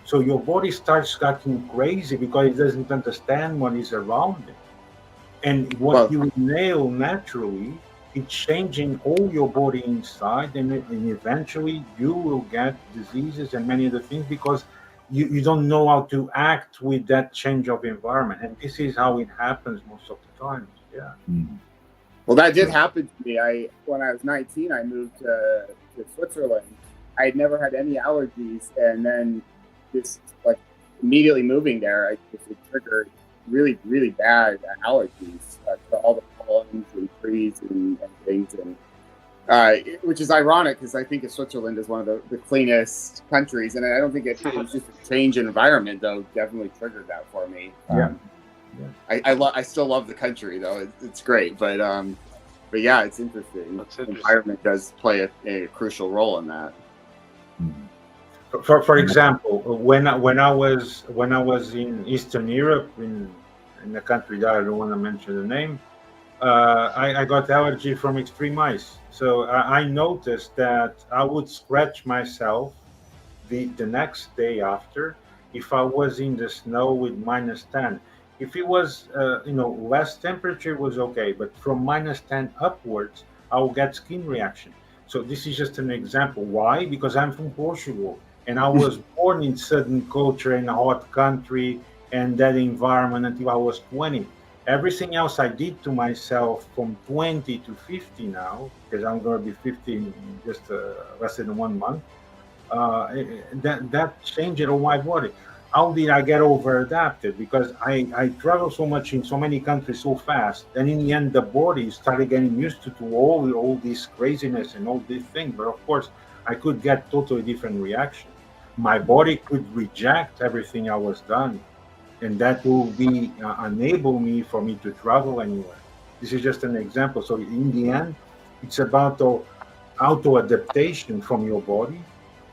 So your body starts getting crazy because it doesn't understand what is around it. And what Well, you inhale naturally, it's changing all your body inside, and eventually you will get diseases and many other things because you don't know how to act with that change of environment. And this is how it happens most of the times. Yeah. well, that did happen to me. When I was 19, I moved to Switzerland. I had never had any allergies, and then just like immediately moving there, it triggered really, really bad allergies to all the pollens and trees and things, and which is ironic because I think Switzerland is one of the cleanest countries, and I don't think it was just a change in environment though definitely triggered that for me. Yeah. I still love the country though; it's great, but yeah, it's interesting. Environment does play a crucial role in that. For example, when I was in Eastern Europe in a country that I don't want to mention the name, I got allergy from extreme ice. So I noticed that I would scratch myself the next day after if I was in the snow with -10. If it was less temperature it was okay, but from -10 upwards, I will get skin reaction. So this is just an example. Why? Because I'm from Portugal and I was born in southern culture in a hot country and that environment until I was 20. Everything else I did to myself from 20 to 50 now, because I'm going to be 50 in just less than 1 month, that changed all my body. How did I get over adapted? Because I travel so much in so many countries so fast, and in the end, the body started getting used to all this craziness and all these things. But of course, I could get totally different reaction. My body could reject everything I was done, and that will be enable me for me to travel anywhere. This is just an example. So in the end, it's about the auto adaptation from your body,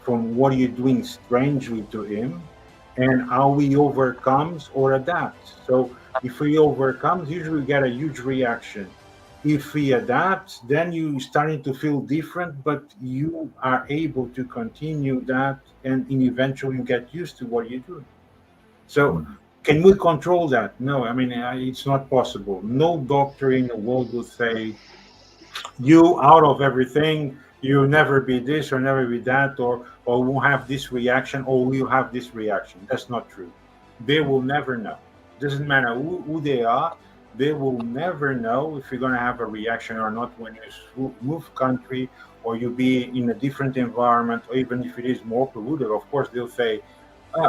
from what you're doing strangely to him, and how he overcomes or adapts. So if he overcomes, usually you get a huge reaction. If he adapts, then you starting to feel different, but you are able to continue that, and eventually you get used to what you're doing. So can we control that? No, I mean, it's not possible. No doctor in the world will say, you out of everything, you never be this or never be that, or won't have this reaction, or will have this reaction. That's not true. They will never know. Doesn't matter who they are, they will never know if you're going to have a reaction or not when you move country or you be in a different environment, or even if it is more polluted. Of course, they'll say,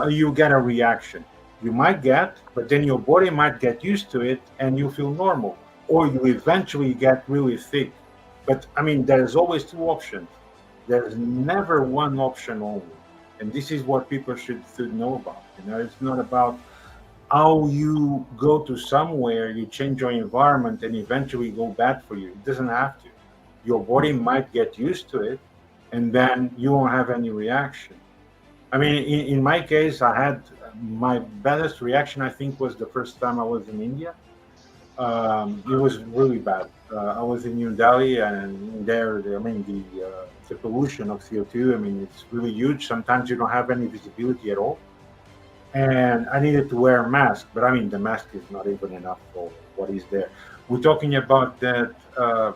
you get a reaction. You might get, but then your body might get used to it and you feel normal, or you eventually get really sick. But I mean, there's always two options. There's never one option only. And this is what people should know about. It's not about how you go to somewhere, you change your environment, and eventually go bad for you. It doesn't have to. Your body might get used to it, and then you won't have any reaction. I mean, in my case, I had my baddest reaction, I think, was the first time I was in India. It was really bad. I was in New Delhi, and there, I mean, the pollution of CO2, I mean, it's really huge. Sometimes you don't have any visibility at all. And I needed to wear a mask, but I mean, the mask is not even enough for what is there. We're talking about that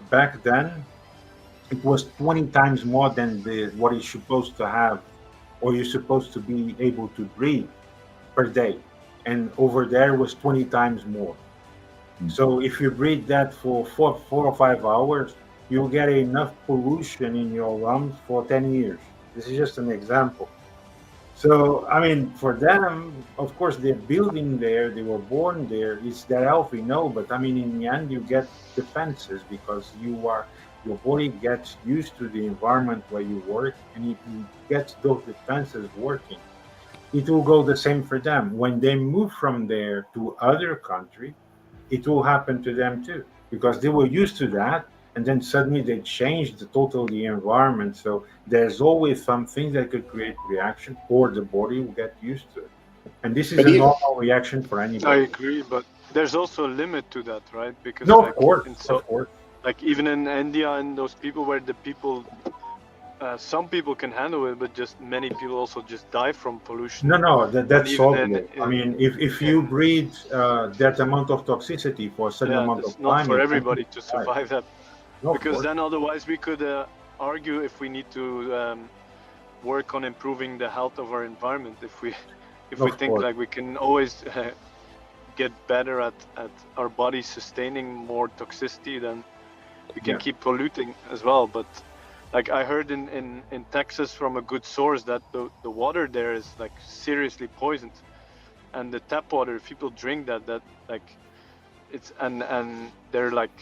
back then, it was 20 times more than what you're supposed to have, or you're supposed to be able to breathe per day, and over there was 20 times more. So if you breathe that for 4 or 5 hours, you'll get enough pollution in your lungs for 10 years. This is just an example. So, I mean, for them, of course, they're building there, they were born there. Is that healthy? No, but I mean, in the end, you get defenses because your body gets used to the environment where you work, and it gets those defenses working. It will go the same for them. When they move from there to other country, it will happen to them too, because they were used to that, and then suddenly they changed the environment. So there's always something that could create reaction, or the body will get used to it. And this is But a even, normal reaction for I anybody. agree, but there's also a limit to that, right? Because No, like in of course. like even in India and those people where the people, some people can handle it, but just many people also just die from pollution. No, And that's even obvious. I mean, if yeah, you breathe that amount of toxicity for a certain yeah, amount of it's not time, for it everybody to right. survive that. No, of Because course. then otherwise we could argue if we need to work on improving the health of our environment. If we Of think course. like we can always get better at our body sustaining more toxicity, then we can Yeah. keep polluting as well. But like I heard in Texas from a good source that the water there is like seriously poisoned, and the tap water, if people drink that like it's and they're like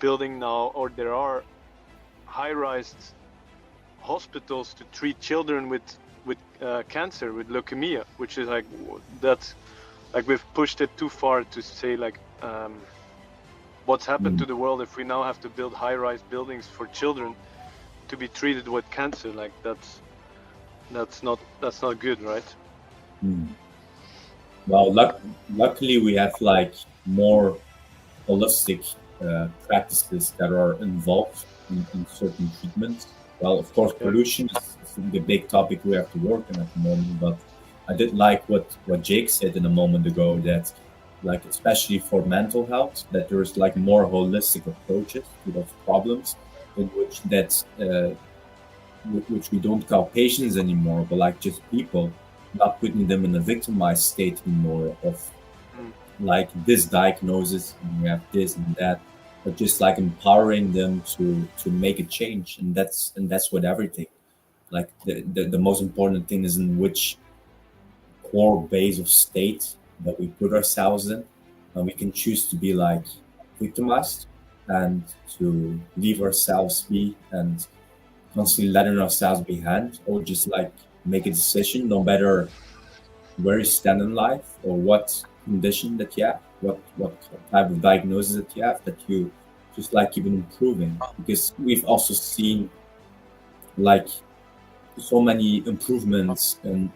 building now, or there are high-rise hospitals to treat children with cancer, with leukemia, which is like that's like we've pushed it too far to say like what's happened to the world if we now have to build high-rise buildings for children to be treated with cancer. Like that's not good, right? Well, luckily we have like more holistic practices that are involved in certain treatments. Well, of course, pollution is the big topic we have to work on at the moment. But I did like what Jake said in a moment ago, that like especially for mental health, that there is like more holistic approaches to those problems, in which which we don't call patients anymore, but like just people, not putting them in a victimized state anymore of like this diagnosis and you have this and that, but just like empowering them to make a change. And that's what everything, like the most important thing is in which core base of state that we put ourselves in, and we can choose to be like victimized and to leave ourselves be and constantly letting ourselves behind, or just like make a decision no matter where you stand in life or what condition that you have, what type of diagnosis that you have, that you just like keep improving. Because we've also seen like so many improvements and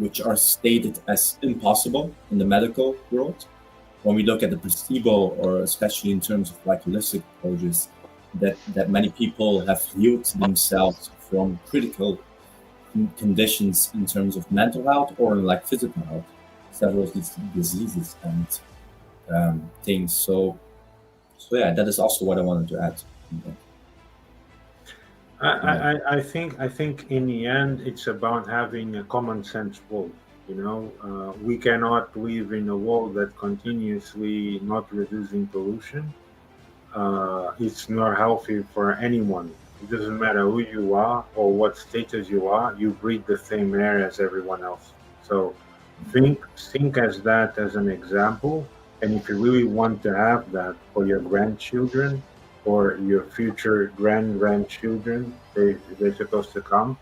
which are stated as impossible in the medical world. When we look at the placebo, or especially in terms of like holistic approaches, that many people have healed themselves from critical conditions in terms of mental health or like physical health, several of these diseases and things. So yeah, that is also what I wanted to add. I think in the end it's about having a common sense world. We cannot live in a world that continuously not reducing pollution. It's not healthy for anyone. It doesn't matter who you are or what status you are. You breathe the same air as everyone else. So think as that as an example. And if you really want to have that for your grandchildren or your future grandchildren, they're supposed to come.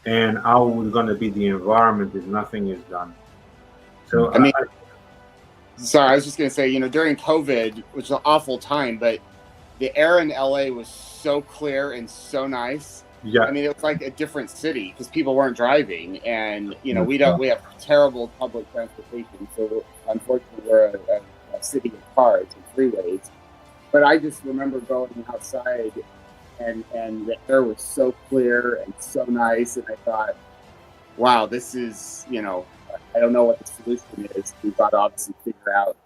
And how we're going to be the environment if nothing is done. So I mean, sorry, I was just going to say, during COVID, which is an awful time, but the air in LA was so clear and so nice. yeah, I mean, it was like a different city because people weren't driving, and we have terrible public transportation. So unfortunately, we're a city of cars and freeways. But I just remember going outside, and the air was so clear and so nice, and I thought, wow, this is I don't know what the solution is. We've got to obviously figure out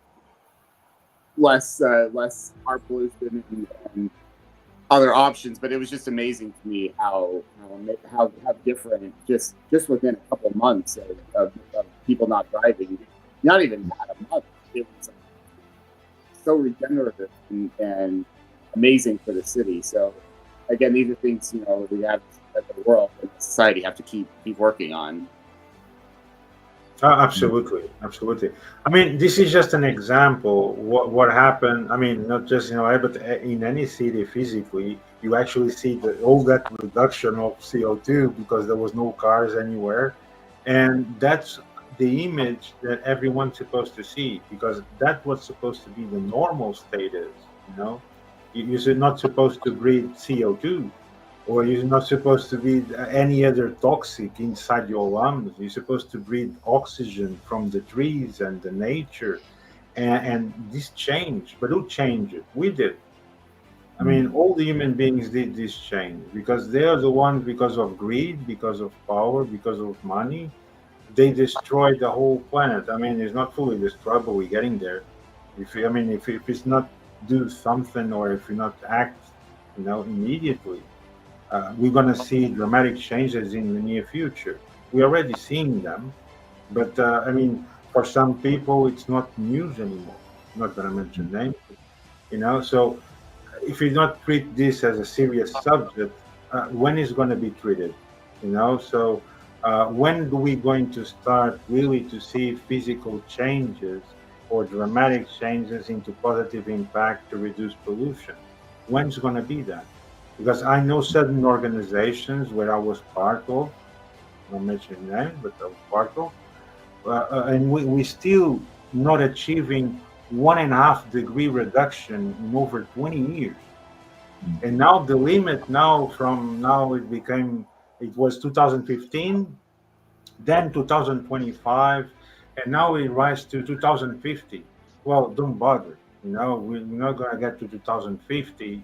less air pollution and other options, but it was just amazing to me how different just within a couple of months of people not driving not even that, a month. It was so regenerative and amazing for the city. So again, these are things, we have as the world and society have to keep working on. Absolutely, absolutely. I mean, this is just an example. What happened? I mean, not just in LA, but in any city physically, you actually see all that reduction of CO2 because there was no cars anywhere, and that's the image that everyone's supposed to see because that's what's supposed to be the normal state is. You know, you're not supposed to breathe CO2 or you're not supposed to breathe any other toxic inside your lungs. You're supposed to breathe oxygen from the trees and the nature. And this changed. But who changed it? We did. I mean, all the human beings did this change because they are the ones, because of greed, because of power, because of money, they destroyed the whole planet. I mean, it's not fully destroyed, but we're getting there. If it's not do something or if we not act, immediately, we're going to see dramatic changes in the near future. We're already seeing them, but for some people, it's not news anymore. I'm not going to mention names, So if we not treat this as a serious subject, when is going to be treated? So when do we going to start really to see physical changes or dramatic changes into positive impact to reduce pollution? When's going to be that? Because I know certain organizations where I was part of, not mentioning names, but I was part of, and we still not achieving 1.5 degree reduction in over 20 years. And now the limit it was 2015, then 2025, and now it rise to 2050. Well, don't bother. We're not going to get to 2050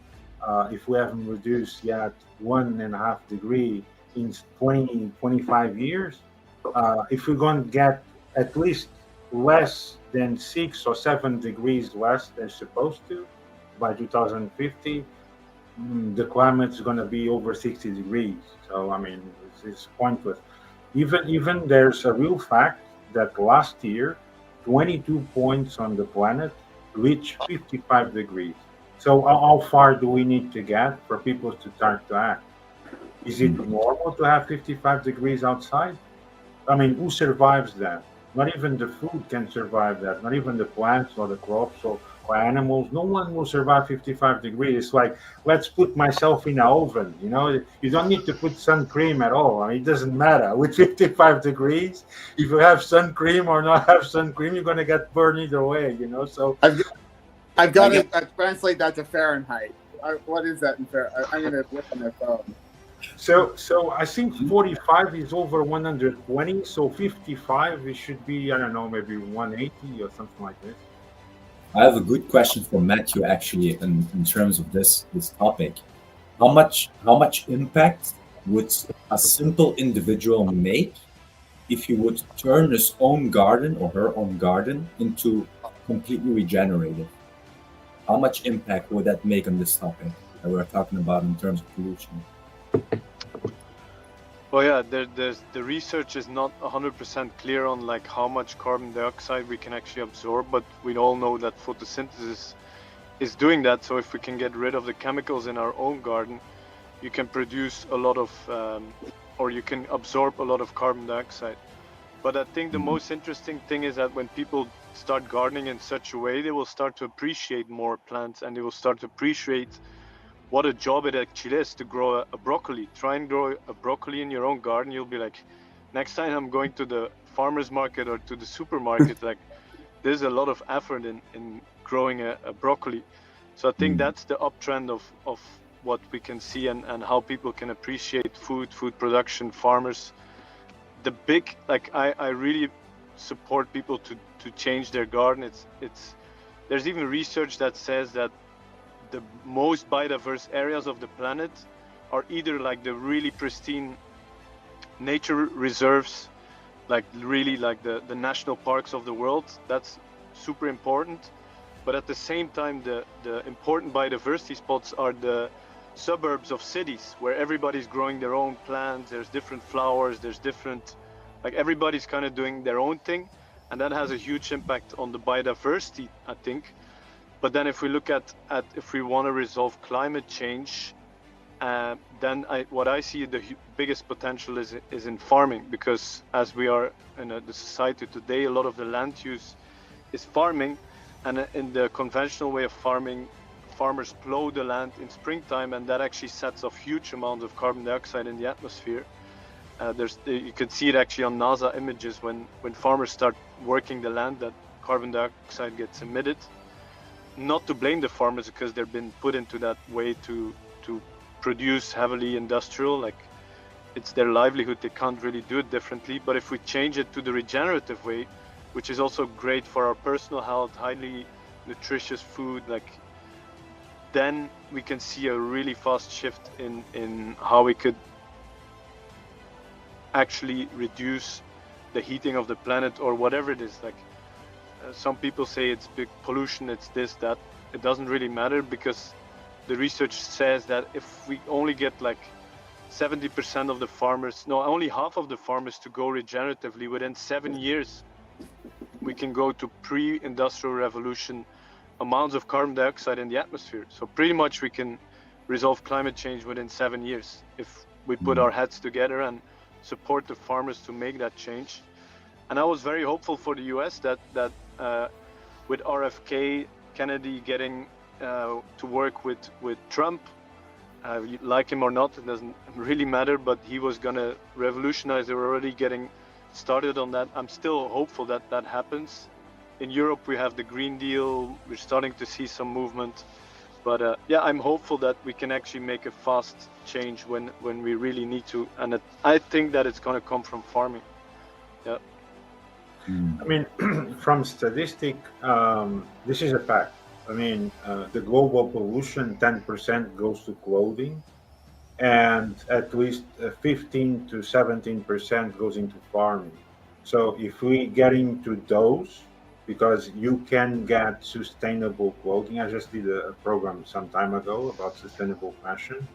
if we haven't reduced yet 1.5 degree in 25 years. If we're going to get at least less than 6 or 7 degrees less than supposed to by 2050, the climate is going to be over 60 degrees. So, it's pointless. Even there's a real fact that last year, 22 points on the planet reached 55 degrees. So how far do we need to get for people to start to act? Is it normal to have 55 degrees outside? Who survives that? Not even the food can survive that. Not even the plants or the crops or animals. No one will survive 55 degrees. It's like, let's put myself in an oven. You don't need to put sun cream at all. It doesn't matter. With 55 degrees, if you have sun cream or not have sun cream, you're going to get burned either way, So I've got to translate that to Fahrenheit. What is that in Fahrenheit? I'm going to look on my phone. So I think 45 is over 120. So 55, it should be, I don't know, maybe 180 or something like this. I have a good question for Matthew, actually, in terms of this topic. How much impact would a simple individual make if he would turn his own garden or her own garden into completely regenerated? How much impact would that make on this topic that we're talking about in terms of pollution? Well, yeah, the research is not 100% clear on how much carbon dioxide we can actually absorb, but we all know that photosynthesis is doing that. So if we can get rid of the chemicals in our own garden, you can produce a lot of, or you can absorb a lot of carbon dioxide. But I think the most interesting thing is that when people start gardening in such a way, they will start to appreciate more plants and they will start to appreciate what a job it actually is to grow a broccoli. Try and grow a broccoli in your own garden. You'll be like, next time I'm going to the farmer's market or to the supermarket, there's a lot of effort in growing a broccoli. So I think that's the uptrend of what we can see and how people can appreciate food production, farmers. The big, I really support people to change their garden. There's even research that says that the most biodiverse areas of the planet are either the really pristine nature reserves, the national parks of the world. That's super important. But at the same time, the important biodiversity spots are the suburbs of cities where everybody's growing their own plants. There's different flowers. There's different, everybody's kind of doing their own thing. and that has a huge impact on the biodiversity, I think. But then if we look at if we want to resolve climate change, then what I see the biggest potential is in farming, because as we are in the society today, a lot of the land use is farming, and in the conventional way of farming, farmers plow the land in springtime, and that actually sets off huge amounts of carbon dioxide in the atmosphere. You can see it actually on NASA images when farmers start working the land, that carbon dioxide gets emitted. Not to blame the farmers, because they've been put into that way to produce heavily industrial, like it's their livelihood, they can't really do it differently. But if we change it to the regenerative way, which is also great for our personal health, highly nutritious food, like then we can see a really fast shift in how we could actually reduce the heating of the planet, or whatever it is. Like some people say it's big pollution, it's this, that. It doesn't really matter, because the research says that if we only get like 70% of the farmers, no, only half of the farmers to go regeneratively, within 7 years, we can go to pre-industrial revolution amounts of carbon dioxide in the atmosphere. So pretty much we can resolve climate change within 7 years if we put our heads together and support the farmers to make that change. And I was very hopeful for the US that with RFK Kennedy getting to work with Trump, you like him or not, it doesn't really matter, but he was gonna revolutionize. They were already getting started on that. I'm still hopeful that that happens. In Europe, we have the Green Deal. We're starting to see some movement, but yeah, I'm hopeful that we can actually make a fast change when we really need to. And I think that it's gonna come from farming. Yeah. I mean, from statistic, this is a fact. I mean, the global pollution, 10% goes to clothing, and at least 15 to 17% goes into farming. So if we get into those, because you can get sustainable clothing. I just did a program some time ago about sustainable fashion.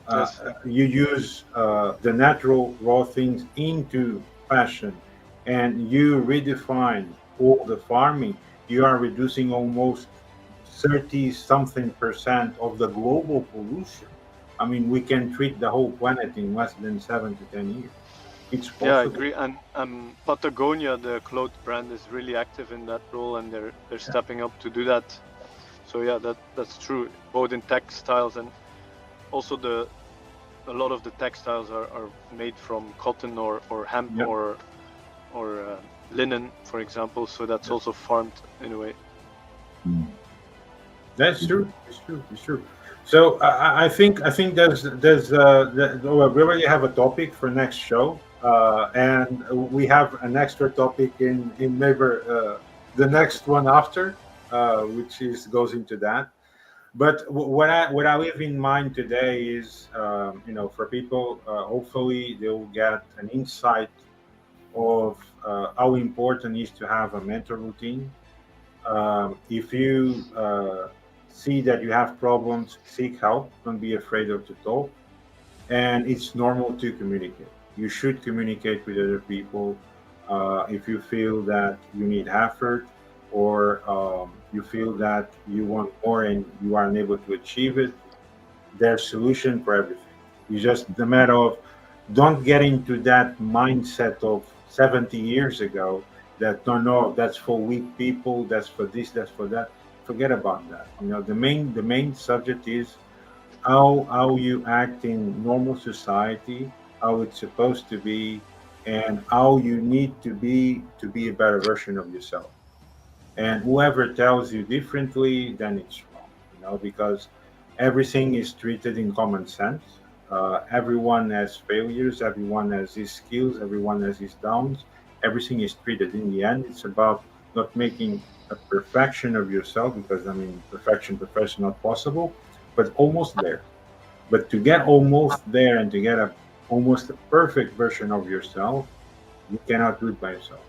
Yes. You use the natural raw things into fashion, and you redefine all the farming. You are reducing almost 30 something percent of the global pollution. I mean, we can treat the whole planet in less than 7 to 10 years. It's possible. Yeah, I agree. And Patagonia, the clothes brand, is really active in that role, and they're stepping up to do that. So yeah, that's true. Both in textiles, and also a lot of the textiles are made from cotton or hemp. Yep. or linen, for example. So that's also farmed in a way. That's true. It's true. It's true. So I think there's we already have a topic for next show, and we have an extra topic in maybe the next one after, which goes into that. But what I have in mind today is, for people, hopefully they'll get an insight of how important it is to have a mental routine. If you see that you have problems, seek help. Don't be afraid to talk. And it's normal to communicate. You should communicate with other people. If you feel that you need effort, or you feel that you want more and you are unable to achieve it, there's solution for everything. It's just the matter of don't get into that mindset of 70 years ago that no, that's for weak people, that's for this, that's for that. Forget about that. The main subject is how you act in normal society, how it's supposed to be, and how you need to be a better version of yourself. And whoever tells you differently, then it's wrong, because everything is treated in common sense. Everyone has failures, everyone has his skills, everyone has his downs. Everything is treated. In the end, it's about not making a perfection of yourself, because perfection is not possible, but almost there. But to get almost there and to get almost a perfect version of yourself, you cannot do it by yourself.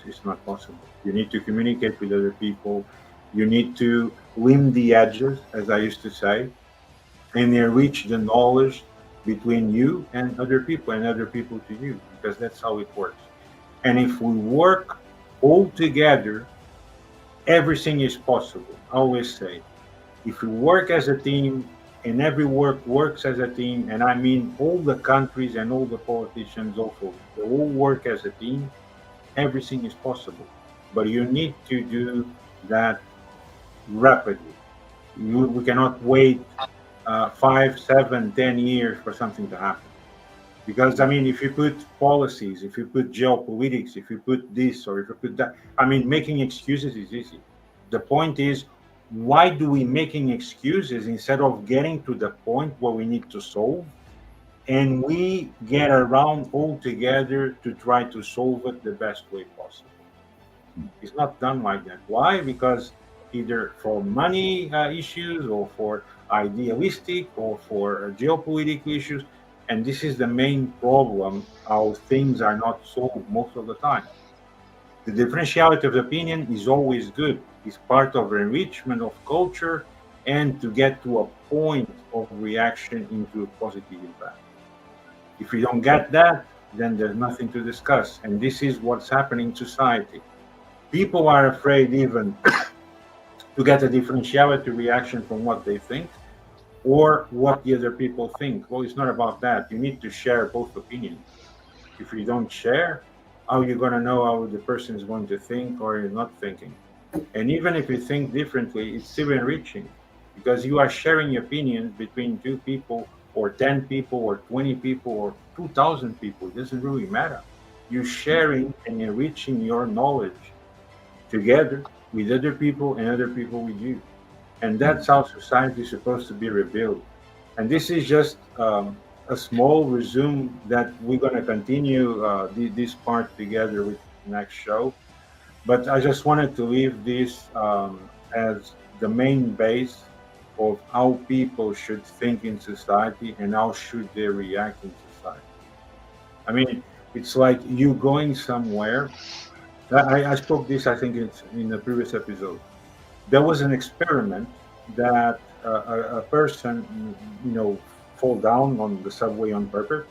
It's not possible. You need to communicate with other people. You need to limn the edges, as I used to say, and then reach the knowledge between you and other people to you, because that's how it works. And if we work all together, everything is possible. I always say, if you work as a team and every work works as a team, and I mean all the countries and all the politicians also, they all work as a team, everything is possible. But you need to do that rapidly. We cannot wait 5, 7, 10 years for something to happen. Because I mean, if you put policies, if you put geopolitics, if you put this or if you put that, I mean, making excuses is easy. The point is, why do we making excuses instead of getting to the point where we need to solve, and we get around all together to try to solve it the best way possible? It's not done like that. Why? Because either for money issues or for idealistic or for geopolitical issues. And this is the main problem, how things are not solved most of the time. The differentiality of opinion is always good. It's part of enrichment of culture and to get to a point of reaction into a positive impact. If we don't get that, then there's nothing to discuss. And this is what's happening in society. People are afraid even to get a differentiality reaction from what they think or what the other people think. Well, it's not about that. You need to share both opinions. If you don't share, how are you going to know how the person is going to think or is not thinking? And even if you think differently, it's still enriching because you are sharing opinions between two people or 10 people or 20 people or 2,000 people. It doesn't really matter. You're sharing and enriching your knowledge together with other people and other people with you. And that's how society is supposed to be rebuilt. And this is just a small resume that we're going to continue this part together with the next show. But I just wanted to leave this as the main base of how people should think in society and how should they react in society. I mean, it's like you going somewhere. I spoke this, I think, it's in the previous episode. There was an experiment that a person, fall down on the subway on purpose,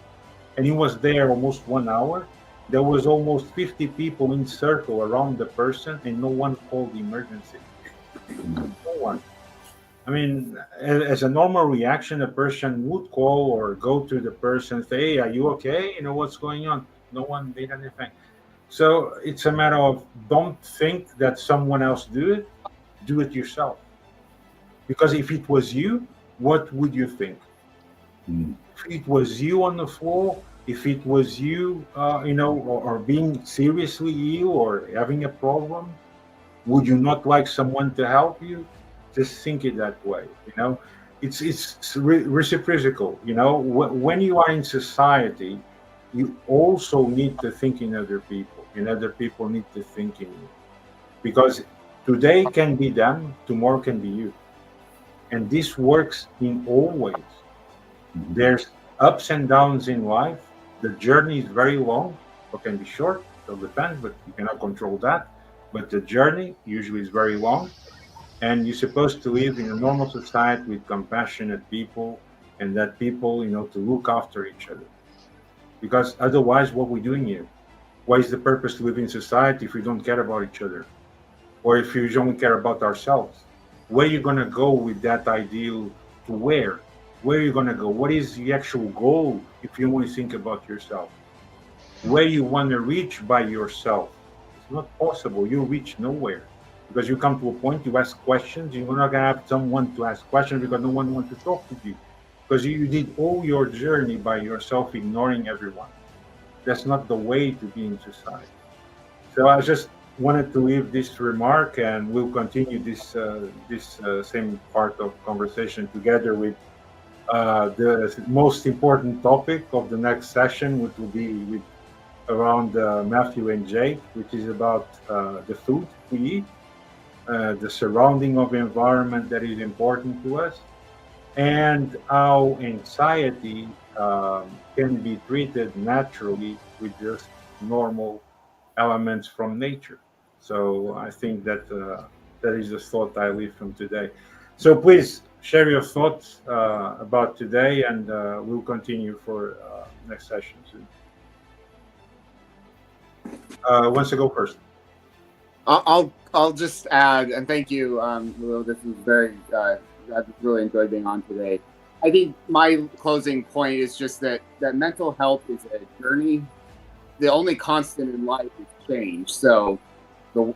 and he was there almost 1 hour. There was almost 50 people in circle around the person, and no one called the emergency. No one. I mean, as a normal reaction, a person would call or go to the person, say, "Hey, are you okay? You know what's going on?" No one did anything. So it's a matter of don't think that someone else do it yourself. Because if it was you, what would you think? If it was you on the floor, if it was you, or being seriously ill or having a problem, would you not like someone to help you? Just think it that way. It's reciprocal. When you are in society, you also need to think in other people, and other people need to think in you. Because today can be them, tomorrow can be you. And this works in all ways. There's ups and downs in life. The journey is very long or can be short. It depends, but you cannot control that. But the journey usually is very long. And you're supposed to live in a normal society with compassionate people and that people, to look after each other. Because otherwise, what we're doing here? What is the purpose to live in society if we don't care about each other? Or if you only care about ourselves? Where are you going to go with that ideal to where? Where are you going to go? What is the actual goal if you only think about yourself? Where you want to reach by yourself? It's not possible. You reach nowhere. Because you come to a point, you ask questions, you're not going to have someone to ask questions because no one wants to talk with you. Because you did all your journey by yourself, ignoring everyone. That's not the way to be in society. So I just wanted to leave this remark, and we'll continue this same part of conversation together with the most important topic of the next session, which will be with around Matthew and Jake, which is about the food we eat, the surrounding of environment that is important to us, and how anxiety can be treated naturally with just normal elements from nature. So I think that that is the thought I leave from today. So please share your thoughts about today, and we'll continue for next session soon. Who wants to go first? I'll just add, and thank you, Julio. This was very. I've really enjoyed being on today. I think my closing point is just that mental health is a journey. The only constant in life is change. So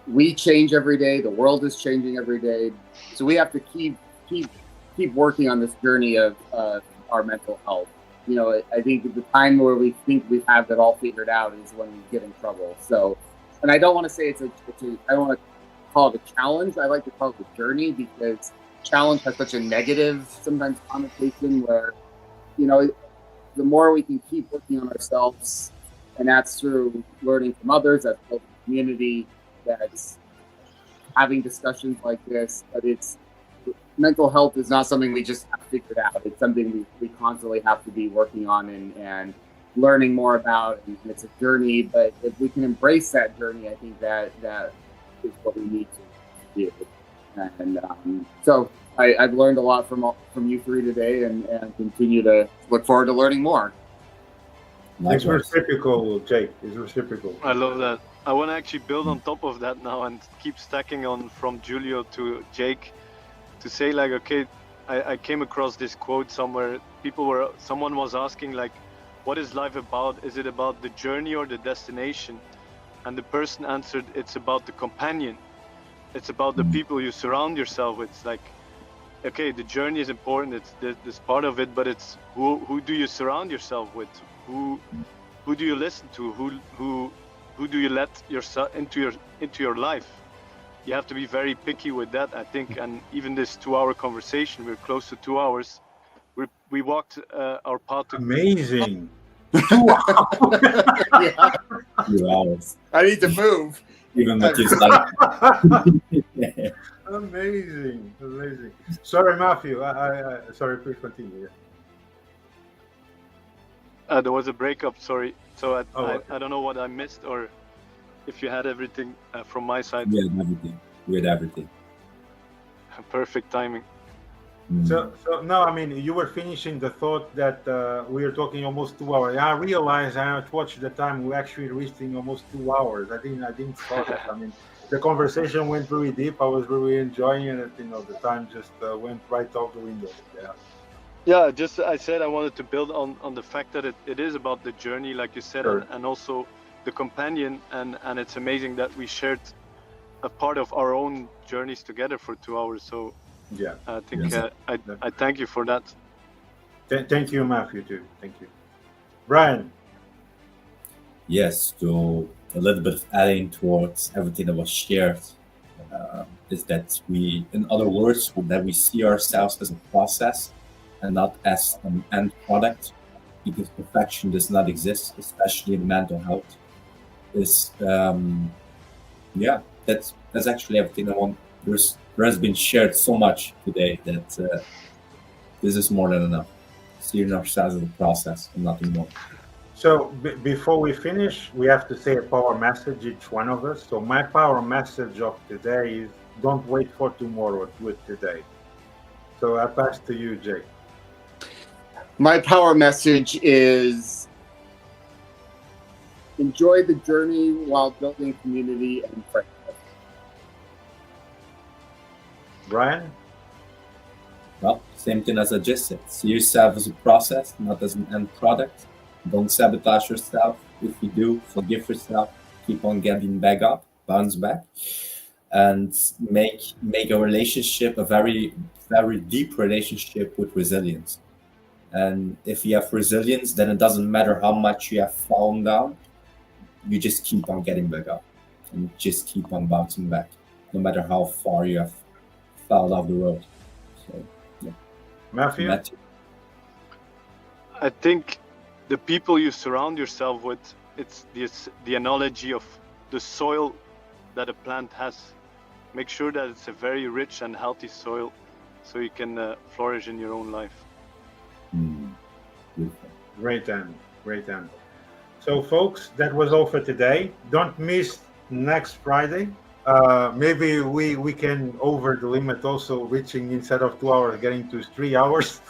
we change every day. The world is changing every day. So we have to keep working on this journey of our mental health. You know, I think the time where we think we have it all figured out is when we get in trouble. So, and I don't want to say I don't want to call it a challenge. I like to call it a journey, because challenge has such a negative sometimes connotation, where, you know, the more we can keep working on ourselves, and that's through learning from others, that's building community, that's having discussions like this. But it's mental health is not something we just have figured out. It's something we constantly have to be working on and learning more about, and it's a journey. But if we can embrace that journey, I think that is what we need to do. And so I've learned a lot from you three today, and continue to look forward to learning more. It's reciprocal, Jake. It's reciprocal. I love that. I want to actually build on top of that now and keep stacking on from Julio to Jake, to say like, okay, I came across this quote somewhere. Someone was asking like, what is life about? Is it about the journey or the destination? And the person answered, it's about the companion. It's about the people you surround yourself with. It's like, okay, the journey is important. It's this part of it, but it's who do you surround yourself with? Who do you listen to? Who do you let yourself into your life? You have to be very picky with that, I think. And even this 2-hour conversation, we're close to 2 hours. We walked our path to Amazing. 2 hours. I need to move. Even Matthieu's like, Amazing. Sorry, Matthew. Sorry, please continue. There was a breakup, sorry. So Okay. I don't know what I missed, or if you had everything from my side. we had everything. Perfect timing. So no, I mean, you were finishing the thought that we were talking almost 2 hours. I realized, I watched the time, we actually reaching almost 2 hours. I didn't thought that. I mean, the conversation went really deep. I was really enjoying it. You know, the time just went right out the window. Yeah. Yeah, just I said I wanted to build on the fact that it is about the journey, like you said, Sure. and also the companion, and it's amazing that we shared a part of our own journeys together for 2 hours. So Yeah. I think Yes. I thank you for that. Thank you, Matthew, too. Thank you. Bryan. Yes, so a little bit of adding towards everything that was shared is that in other words, that we see ourselves as a process and not as an end product, because perfection does not exist, especially in mental health. That's actually everything I want. There has been shared so much today that this is more than enough. Seeing ourselves as a process and nothing more. So before we finish, we have to say a power message, each one of us. So my power message of today is, don't wait for tomorrow, do it today. So I pass to you, Jake. My power message is, enjoy the journey while building community and friendship. Bryan? Well, same thing as I just said. See yourself as a process, not as an end product. Don't sabotage yourself. If you do, forgive yourself. Keep on getting back up, bounce back, and make a relationship a very, very deep relationship with resilience. And if you have resilience, then it doesn't matter how much you have fallen down. You just keep on getting back up, and just keep on bouncing back, no matter how far you have fell off the road. So, yeah. Matthew? I think the people you surround yourself with, it's the analogy of the soil that a plant has. Make sure that it's a very rich and healthy soil, so you can flourish in your own life. Beautiful. Great end. So folks, that was all for today. Don't miss next Friday. Maybe we can over the limit, also reaching, instead of 2 hours, getting to 3 hours.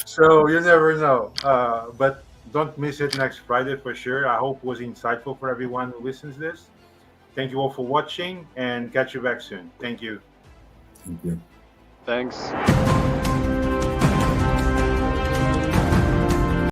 So you never know. But don't miss it next Friday for sure. I hope it was insightful for everyone who listens to this. Thank you all for watching, and catch you back soon. Thank you. Thank you. Thanks.